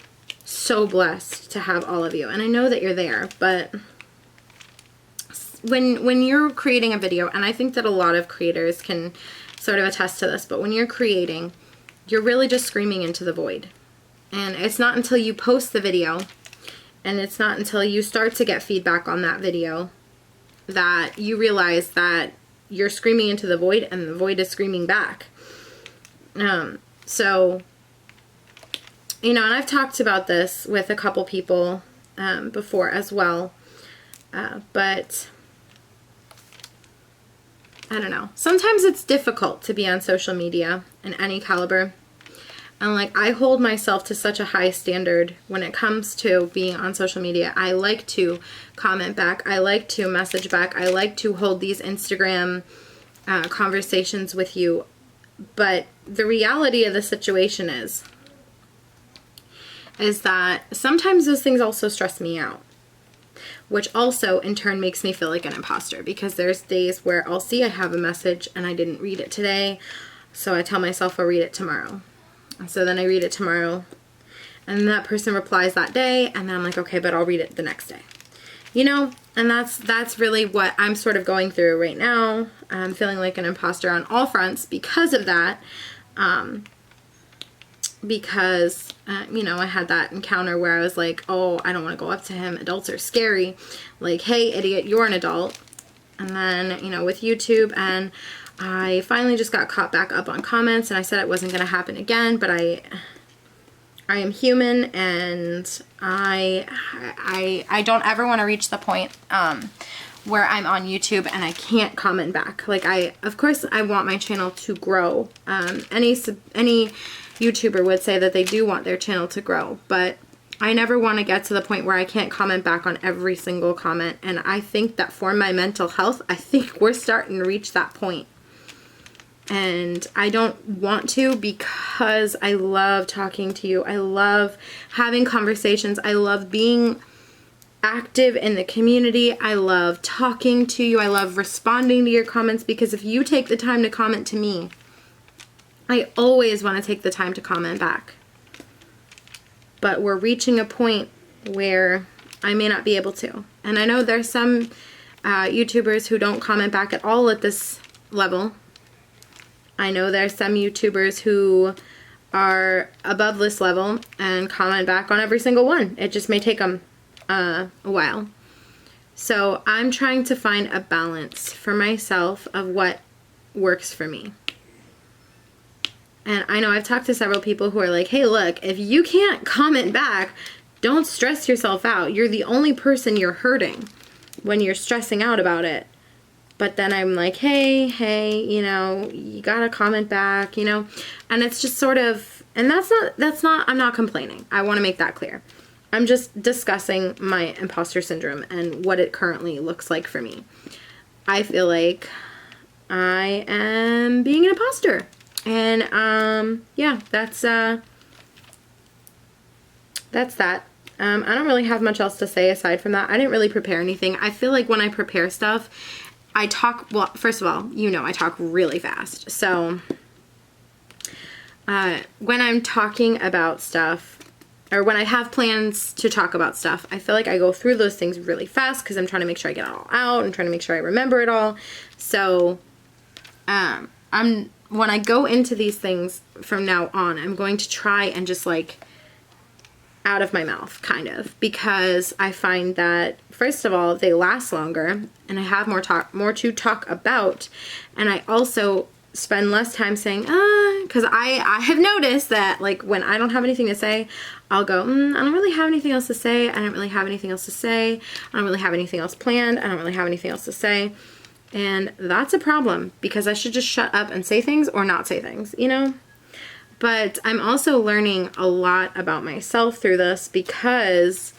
blessed to have all of you, and I know that you're there. But when you're creating a video, and I think that a lot of creators can sort of attest to this, but when you're creating, you're really just screaming into the void. And it's not until you post the video, and it's not until you start to get feedback on that video, that you realize that you're screaming into the void, and the void is screaming back. So, you know, and I've talked about this with a couple people before as well, but I don't know. Sometimes it's difficult to be on social media in any caliber. And, like, I hold myself to such a high standard when it comes to being on social media. I like to comment back. I like to message back. I like to hold these Instagram conversations with you. But the reality of the situation is that sometimes those things also stress me out, which also in turn makes me feel like an imposter, because there's days where I'll see I have a message and I didn't read it today, so I tell myself I'll read it tomorrow. And so then I read it tomorrow, and that person replies that day, and then I'm like, okay, but I'll read it the next day. You know, and that's really what I'm sort of going through right now. I'm feeling like an imposter on all fronts because of that. Because, you know, I had that encounter where I was like, oh, I don't want to go up to him. Adults are scary. Like, hey, idiot, you're an adult. And then, you know, with YouTube, and I finally just got caught back up on comments, and I said it wasn't going to happen again, but I am human, and I don't ever want to reach the point where I'm on YouTube and I can't comment back. Like, of course I want my channel to grow. Any YouTuber would say that they do want their channel to grow, but I never want to get to the point where I can't comment back on every single comment. And I think that for my mental health, I think we're starting to reach that point. And I don't want to, because I love talking to you. I love having conversations. I love being active in the community. I love talking to you. I love responding to your comments, because if you take the time to comment to me, I always want to take the time to comment back. But we're reaching a point where I may not be able to. And I know there's some YouTubers who don't comment back at all at this level. I know there's some YouTubers who are above this level and comment back on every single one. It just may take them a while. So I'm trying to find a balance for myself of what works for me. And I know I've talked to several people who are like, hey, look, if you can't comment back, don't stress yourself out. You're the only person you're hurting when you're stressing out about it. But then I'm like, hey, you know, you gotta comment back, you know. And it's just sort of, and that's not, I'm not complaining. I want to make that clear. I'm just discussing my imposter syndrome and what it currently looks like for me. I feel like I am being an imposter. And, yeah, that's that. I don't really have much else to say aside from that. I didn't really prepare anything. I feel like when I prepare stuff, I talk, well, first of all, you know, I talk really fast. So, when I'm talking about stuff, or when I have plans to talk about stuff, I feel like I go through those things really fast because I'm trying to make sure I get it all out and trying to make sure I remember it all. So, when I go into these things from now on, I'm going to try and just like out of my mouth, kind of, because I find that, first of all, they last longer and I have more to talk about, and I also spend less time saying, because I have noticed that, like, when I don't have anything to say, I'll go, I don't really have anything else to say, I don't really have anything else to say, I don't really have anything else planned, I don't really have anything else to say, and that's a problem, because I should just shut up and say things or not say things, you know? But I'm also learning a lot about myself through this, because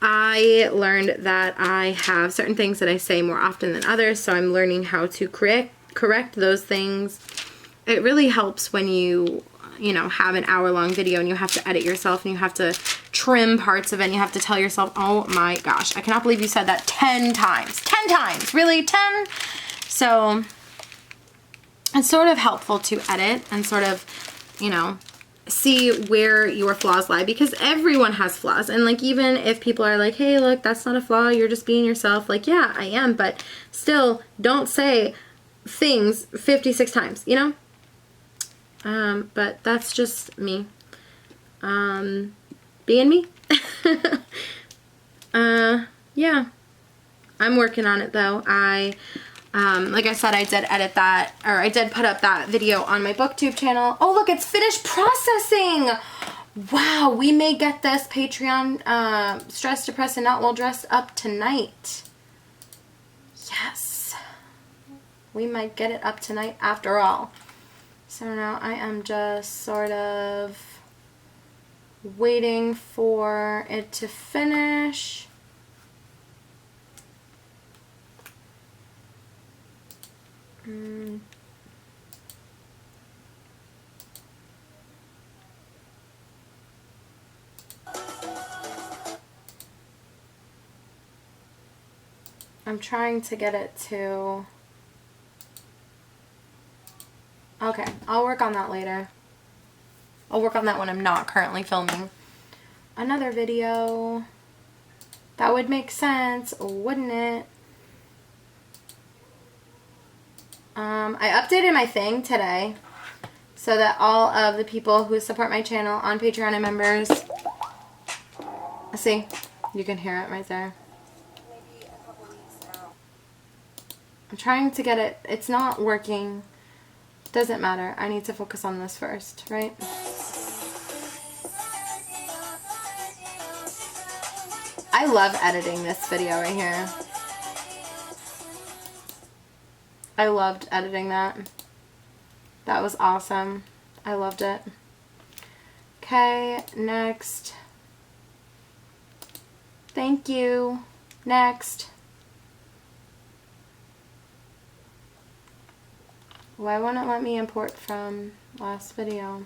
I learned that I have certain things that I say more often than others, so I'm learning how to correct those things. It really helps when you know, have an hour-long video and you have to edit yourself and you have to trim parts of it and you have to tell yourself, oh my gosh, I cannot believe you said that 10 times. 10 times! Really? 10? So it's sort of helpful to edit and sort of, you know, see where your flaws lie, because everyone has flaws. And like, even if people are like, hey, look, that's not a flaw, you're just being yourself, like, yeah, I am, but still don't say things 56 times, you know? But that's just me. Being me. Yeah. I'm working on it though. Like I said, I did edit that, or I did put up that video on my BookTube channel. Oh, look, it's finished processing. Wow, we may get this Patreon Stressed, Depressed, and Not Well Dressed up tonight. Yes. We might get it up tonight after all. So now I am just sort of waiting for it to finish. I'm trying to get it to... Okay, I'll work on that later. I'll work on that when I'm not currently filming another video. That would make sense, wouldn't it? I updated my thing today so that all of the people who support my channel on Patreon and members, see, you can hear it right there. Maybe a couple weeks out. I'm trying to get it, it's not working. Doesn't matter, I need to focus on this first, right? I love editing this video right here. I loved editing that. That was awesome. I loved it. Okay, next. Thank you. Next. Why won't it let me import from last video?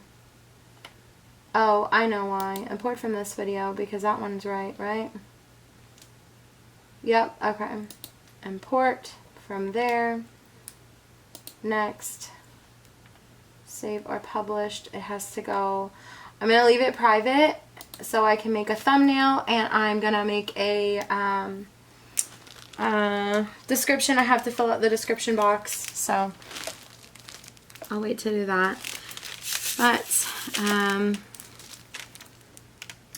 Oh, I know why. Import from this video because that one's right? Yep, okay. Import from there. Next. Save or published. It has to go. I'm going to leave it private so I can make a thumbnail, and I'm going to make a description. I have to fill out the description box, so I'll wait to do that. But,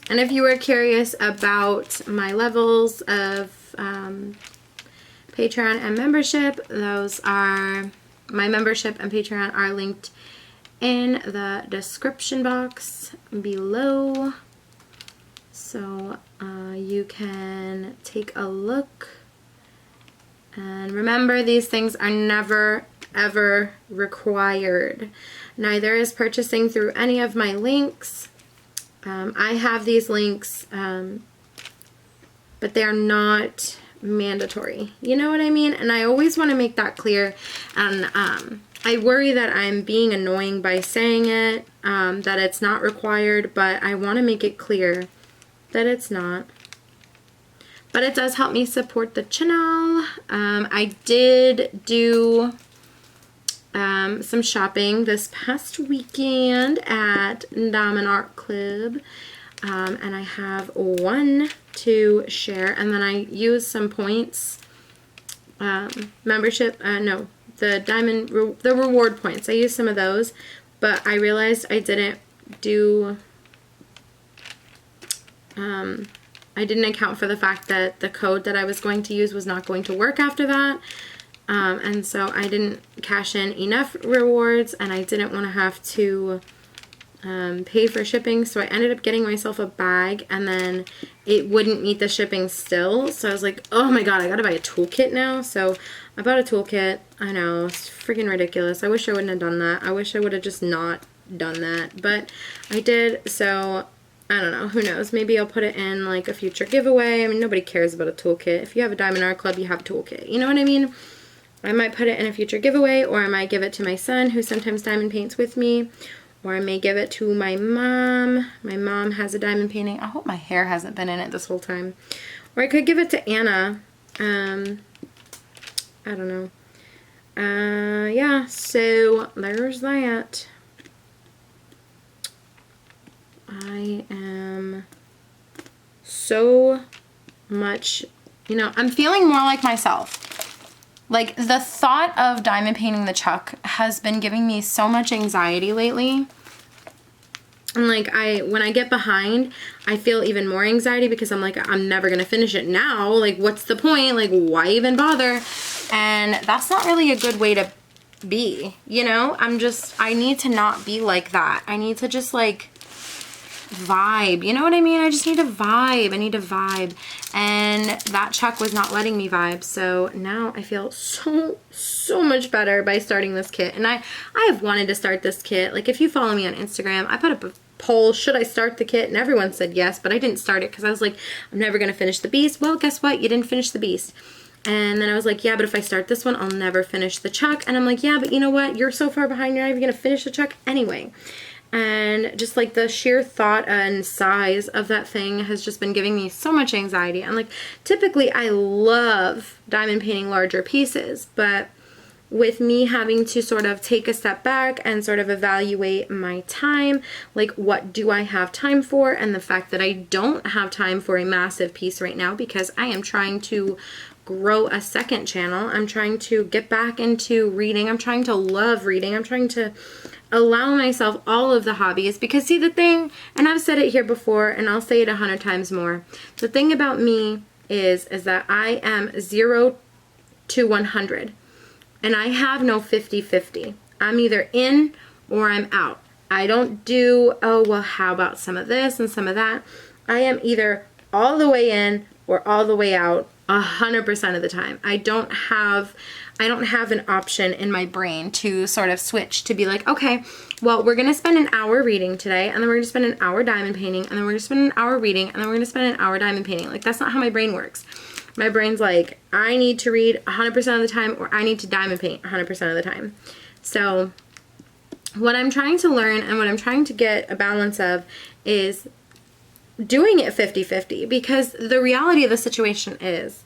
and if you were curious about my levels of Patreon and membership, those are, my membership and Patreon are linked in the description box below. So you can take a look. And remember, these things are never ever required. Neither is purchasing through any of my links. I have these links, but they are not mandatory. You know what I mean? And I always want to make that clear. And I worry that I'm being annoying by saying it, that it's not required, but I want to make it clear that it's not. But it does help me support the channel. I did do some shopping this past weekend at Diamond Art Club, and I have one to share, and then I used some points, membership, no, the reward points. I used some of those, but I realized I didn't do, I didn't account for the fact that the code that I was going to use was not going to work after that. And so I didn't cash in enough rewards, and I didn't want to have to pay for shipping, so I ended up getting myself a bag, and then it wouldn't meet the shipping still, so I was like, oh my god, I gotta buy a toolkit now. So I bought a toolkit. I know, it's freaking ridiculous. I wish I wouldn't have done that. I wish I would have just not done that, but I did. So I don't know, who knows, maybe I'll put it in like a future giveaway. I mean, nobody cares about a toolkit. If you have a Diamond Art Club, you have a toolkit, you know what I mean? I might put it in a future giveaway, or I might give it to my son, who sometimes diamond paints with me, or I may give it to my mom. My mom has a diamond painting. I hope my hair hasn't been in it this whole time. Or I could give it to Anna. I don't know. Yeah, so there's that. I am so much, you know, I'm feeling more like myself. Like, the thought of diamond painting the chuck has been giving me so much anxiety lately. And like, when I get behind, I feel even more anxiety because I'm like, I'm never going to finish it now. Like, what's the point? Like, why even bother? And that's not really a good way to be, you know? I need to not be like that. I need to just like vibe, you know what I mean? I just need to vibe. I need to vibe, and that chuck was not letting me vibe. So now I feel so much better by starting this kit. And I have wanted to start this kit. Like, if you follow me on Instagram, I put up a poll, should I start the kit, and everyone said yes, but I didn't start it because I was like, I'm never gonna finish the beast. Well, guess what, you didn't finish the beast. And then I was like, yeah, but if I start this one, I'll never finish the chuck. And I'm like, yeah, but you know what, you're so far behind, you're not even gonna finish the chuck anyway. And just like the sheer thought and size of that thing has just been giving me so much anxiety. And like, typically I love diamond painting larger pieces, but with me having to sort of take a step back and sort of evaluate my time, like, what do I have time for? And the fact that I don't have time for a massive piece right now because I am trying to grow a second channel. I'm trying to get back into reading. I'm trying to love reading. I'm trying to allow myself all of the hobbies, because see, the thing, and I've said it here before and I'll say it 100 times more, the thing about me is that I am 0 to 100, and I have no 50-50. I'm either in or I'm out. I don't do, oh well, how about some of this and some of that. I am either all the way in or all the way out 100% of the time. I don't have an option in my brain to sort of switch to be like, okay, well, we're gonna spend an hour reading today, and then we're gonna spend an hour diamond painting, and then we're gonna spend an hour reading, and then we're gonna spend an hour diamond painting. Like, that's not how my brain works. My brain's like, I need to read 100% of the time, or I need to diamond paint 100% of the time. So what I'm trying to learn and what I'm trying to get a balance of is doing it 50-50, because the reality of the situation is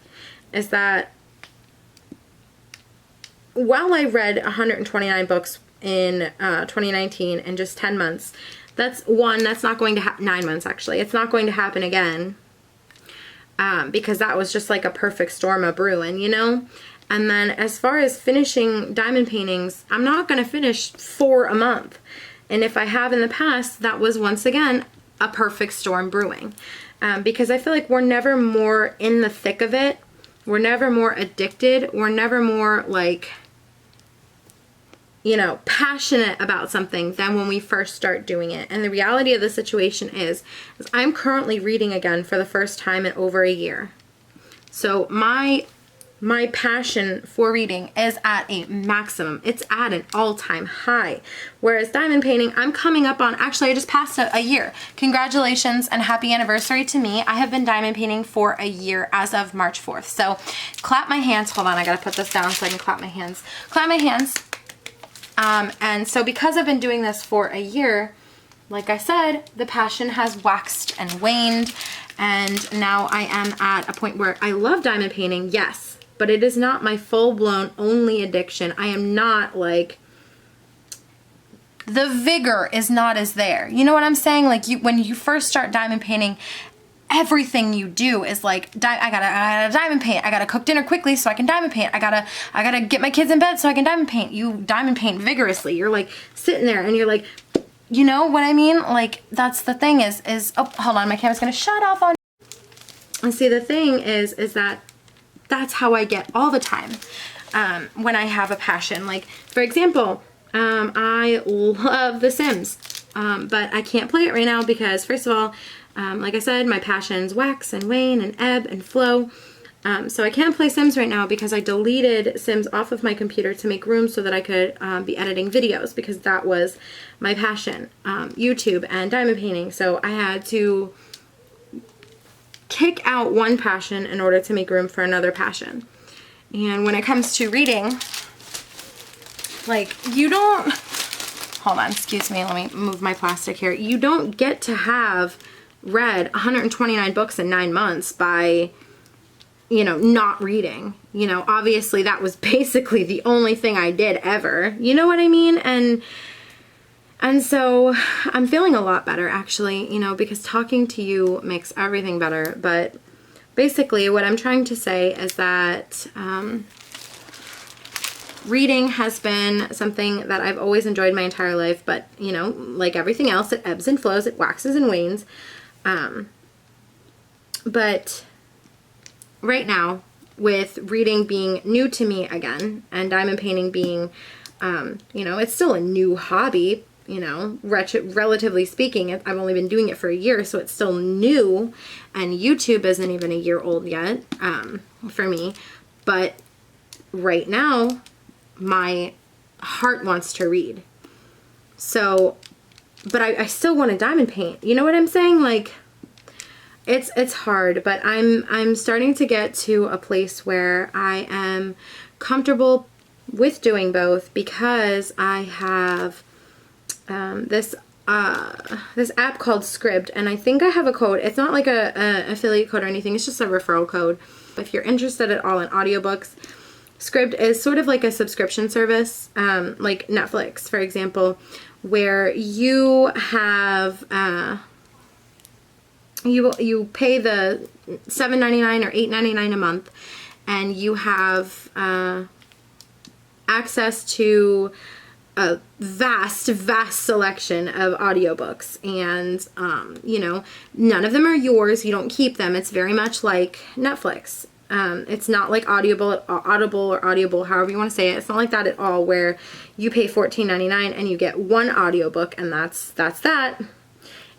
that while I read 129 books in 2019 in just 10 months, that's not going to happen, 9 months actually, it's not going to happen again, because that was just like a perfect storm of brewing, you know? And then as far as finishing diamond paintings, I'm not going to finish 4 a month. And if I have in the past, that was once again a perfect storm brewing. Because I feel like we're never more in the thick of it. We're never more addicted. We're never more like, you know, passionate about something than when we first start doing it. And the reality of the situation is I'm currently reading again for the first time in over a year. So my passion for reading is at a maximum. It's at an all-time high. Whereas diamond painting, I'm coming up on, actually I just passed a year. Congratulations and happy anniversary to me. I have been diamond painting for a year as of March 4th. So clap my hands. Hold on, I gotta put this down so I can clap my hands. Clap my hands. And so because I've been doing this for a year, like I said, the passion has waxed and waned. And now I am at a point where I love diamond painting, yes. But it is not my full-blown only addiction. I am not like, the vigor is not as there. You know what I'm saying? Like when you first start diamond painting, everything you do is like, I gotta diamond paint. I gotta cook dinner quickly so I can diamond paint. I gotta get my kids in bed so I can diamond paint. You diamond paint vigorously. You're like sitting there and you're like, you know what I mean? Like that's the thing is, oh, hold on, my camera's gonna shut off on. And see, the thing is that that's how I get all the time when I have a passion. Like, for example, I love The Sims, but I can't play it right now because, first of all, like I said, my passions wax and wane and ebb and flow. So I can't play Sims right now because I deleted Sims off of my computer to make room so that I could be editing videos, because that was my passion, YouTube and diamond painting. So I had to kick out one passion in order to make room for another passion. And when it comes to reading, like, you don't, hold on, excuse me, let me move my plastic here. You don't get to have read 129 books in 9 months by, you know, not reading. You know, obviously that was basically the only thing I did ever. You know what I mean? And so I'm feeling a lot better, actually, you know, because talking to you makes everything better. But basically what I'm trying to say is that reading has been something that I've always enjoyed my entire life. But, you know, like everything else, it ebbs and flows, it waxes and wanes. But right now, with reading being new to me again, and diamond painting being, you know, it's still a new hobby, you know, relatively speaking. I've only been doing it for a year, so it's still new, and YouTube isn't even a year old yet, for me. But right now, my heart wants to read. So, but I still want to diamond paint. You know what I'm saying? Like, it's hard, but I'm starting to get to a place where I am comfortable with doing both, because I have this app called Scribd, and I think I have a code. It's not like a affiliate code or anything, it's just a referral code. If you're interested at all in audiobooks, Scribd is sort of like a subscription service, like Netflix, for example, where you have you pay the $7.99 or $8.99 a month, and you have access to a vast selection of audiobooks. And you know, none of them are yours. You don't keep them. It's very much like Netflix. It's not like Audible or Audible, however you want to say it. It's not like that at all, where you pay $14.99 and you get one audiobook, and that's that.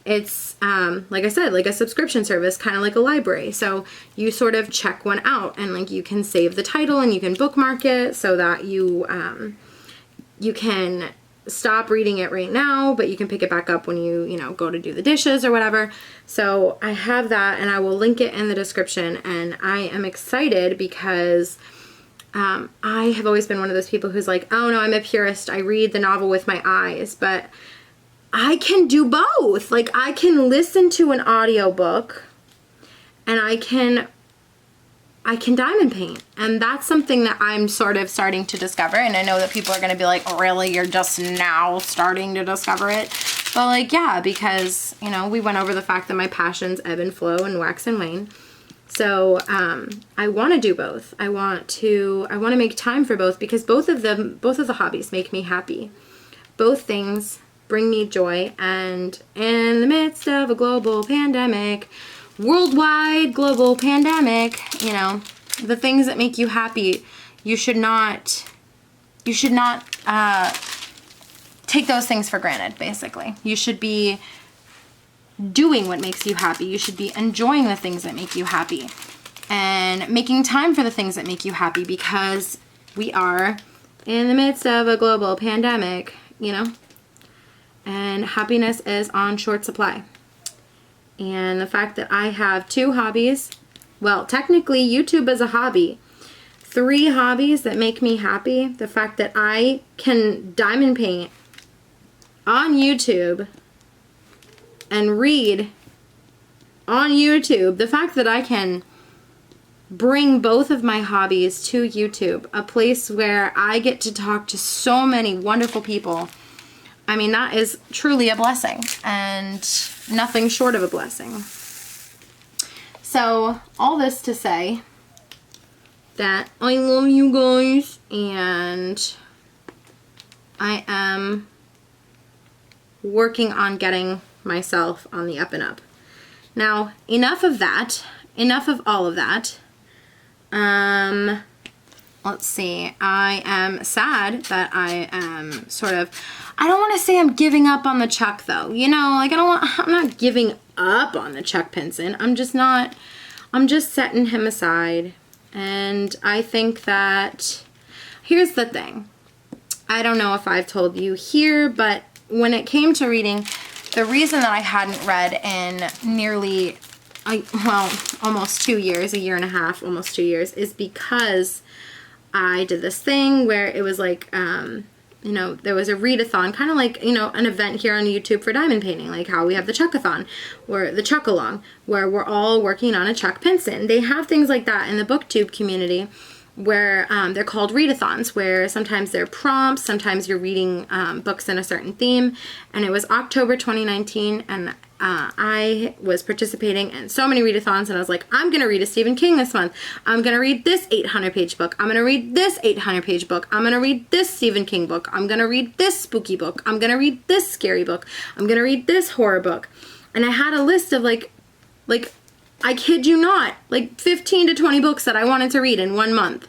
it's, like I said, like a subscription service, kind of like a library. So you sort of check one out and like you can save the title and you can bookmark it so that you can stop reading it right now, but you can pick it back up when you know, go to do the dishes or whatever. So I have that and I will link it in the description, and I am excited because I have always been one of those people who's like, oh no, I'm a purist. I read the novel with my eyes, but I can do both. Like I can listen to an audiobook and I can diamond paint, and that's something that I'm sort of starting to discover. And I know that people are going to be like, oh, really, you're just now starting to discover it? But like, yeah, because, you know, we went over the fact that my passions ebb and flow and wax and wane. So I want to do both. I want to make time for both, because both of the hobbies make me happy. Both things bring me joy, and in the midst of a global pandemic, worldwide global pandemic, you know, the things that make you happy, you should not take those things for granted, basically. You should be doing what makes you happy. You should be enjoying the things that make you happy and making time for the things that make you happy, because we are in the midst of a global pandemic, you know, and happiness is on short supply. And the fact that I have 2 hobbies, well, technically YouTube is a hobby. 3 hobbies that make me happy. The fact that I can diamond paint on YouTube and read on YouTube. The fact that I can bring both of my hobbies to YouTube, a place where I get to talk to so many wonderful people. I mean, that is truly a blessing, and nothing short of a blessing. So, all this to say that I love you guys, and I am working on getting myself on the up and up. Now, enough of that. Enough of all of that. Let's see. I am sad that I am sort of, I don't want to say I'm giving up on the Chuck though. You know, like I'm not giving up on the Chuck Pinson. I'm just setting him aside. And I think that, here's the thing. I don't know if I've told you here, but when it came to reading, the reason that I hadn't read in nearly, well, almost 2 years, a year and a half, almost 2 years, is because I did this thing where it was like, you know, there was a readathon, kind of like, you know, an event here on YouTube for diamond painting, like how we have the Chuckathon, or the Chuck-along, where we're all working on a Chuck Pinson. They have things like that in the BookTube community, where they're called readathons, where sometimes they're prompts, sometimes you're reading books in a certain theme. And it was October 2019, and I was participating in so many readathons, and I was like, I'm gonna read a Stephen King this month. I'm gonna read this 800-page book. I'm gonna read this 800-page book. I'm gonna read this Stephen King book. I'm gonna read this spooky book. I'm gonna read this scary book. I'm gonna read this horror book. And I had a list of like I kid you not, like 15 to 20 books that I wanted to read in 1 month.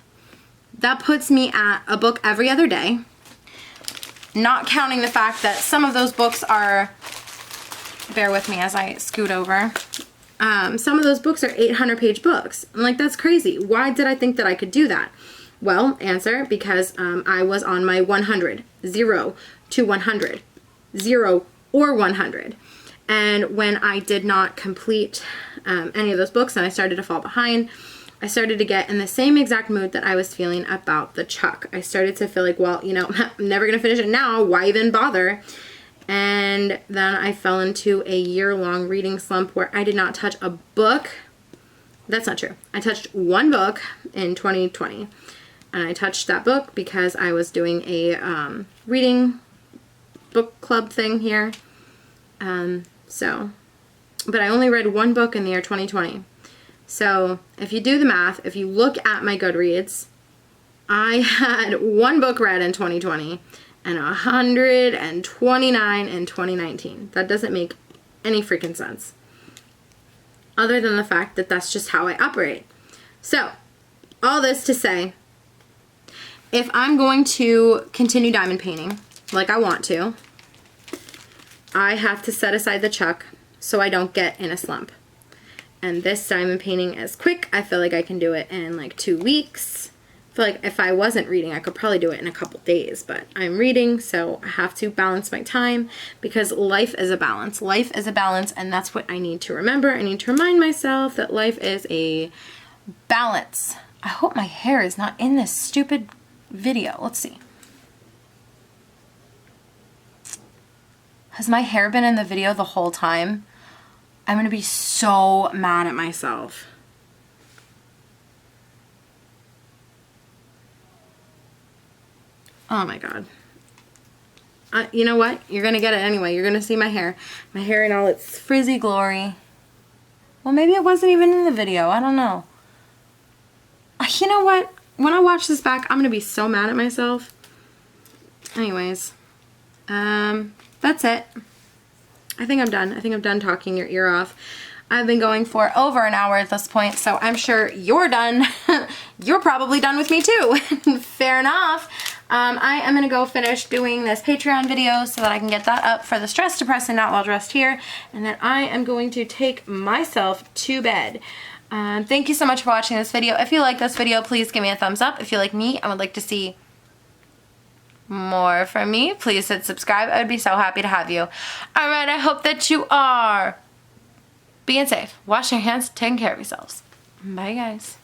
That puts me at a book every other day, not counting the fact that some of those books are, bear with me as I scoot over, some of those books are 800-page books. I'm like, that's crazy. Why did I think that I could do that? Well, answer, because I was on my 100, 0 to 100, 0 or 100. And when I did not complete any of those books and I started to fall behind, I started to get in the same exact mood that I was feeling about the Chuck. I started to feel like, well, you know, I'm never going to finish it now. Why even bother? And then I fell into a year-long reading slump where I did not touch a book. That's not true. I touched 1 book in 2020. And I touched that book because I was doing a reading book club thing here. But I only read 1 book in the year 2020. So if you do the math, if you look at my Goodreads, I had 1 book read in 2020 and 129 in 2019. That doesn't make any freaking sense. Other than the fact that that's just how I operate. So, all this to say, if I'm going to continue diamond painting, like I want to, I have to set aside the Chuck so I don't get in a slump. And this diamond painting is quick. I feel like I can do it in like 2 weeks. I feel like if I wasn't reading, I could probably do it in a couple days, but I'm reading, so I have to balance my time because life is a balance. Life is a balance, and that's what I need to remember. I need to remind myself that life is a balance. I hope my hair is not in this stupid video. Let's see. Has my hair been in the video the whole time? I'm gonna be so mad at myself. Oh my god. You know what? You're gonna get it anyway. You're gonna see my hair. My hair in all its frizzy glory. Well, maybe it wasn't even in the video. I don't know. You know what? When I watch this back, I'm gonna be so mad at myself. Anyways. That's it. I think I'm done. I think I'm done talking your ear off. I've been going for over an hour at this point, so I'm sure you're done. You're probably done with me too. Fair enough. I am gonna go finish doing this Patreon video so that I can get that up for the Stressed, Depressed, and Not Well Dressed here, and then I am going to take myself to bed. Thank you so much for watching this video. If you like this video, please give me a thumbs up. If you like me and would like to see more from me, please hit subscribe. I would be so happy to have you. Alright, I hope that you are being safe, washing your hands, taking care of yourselves. Bye guys.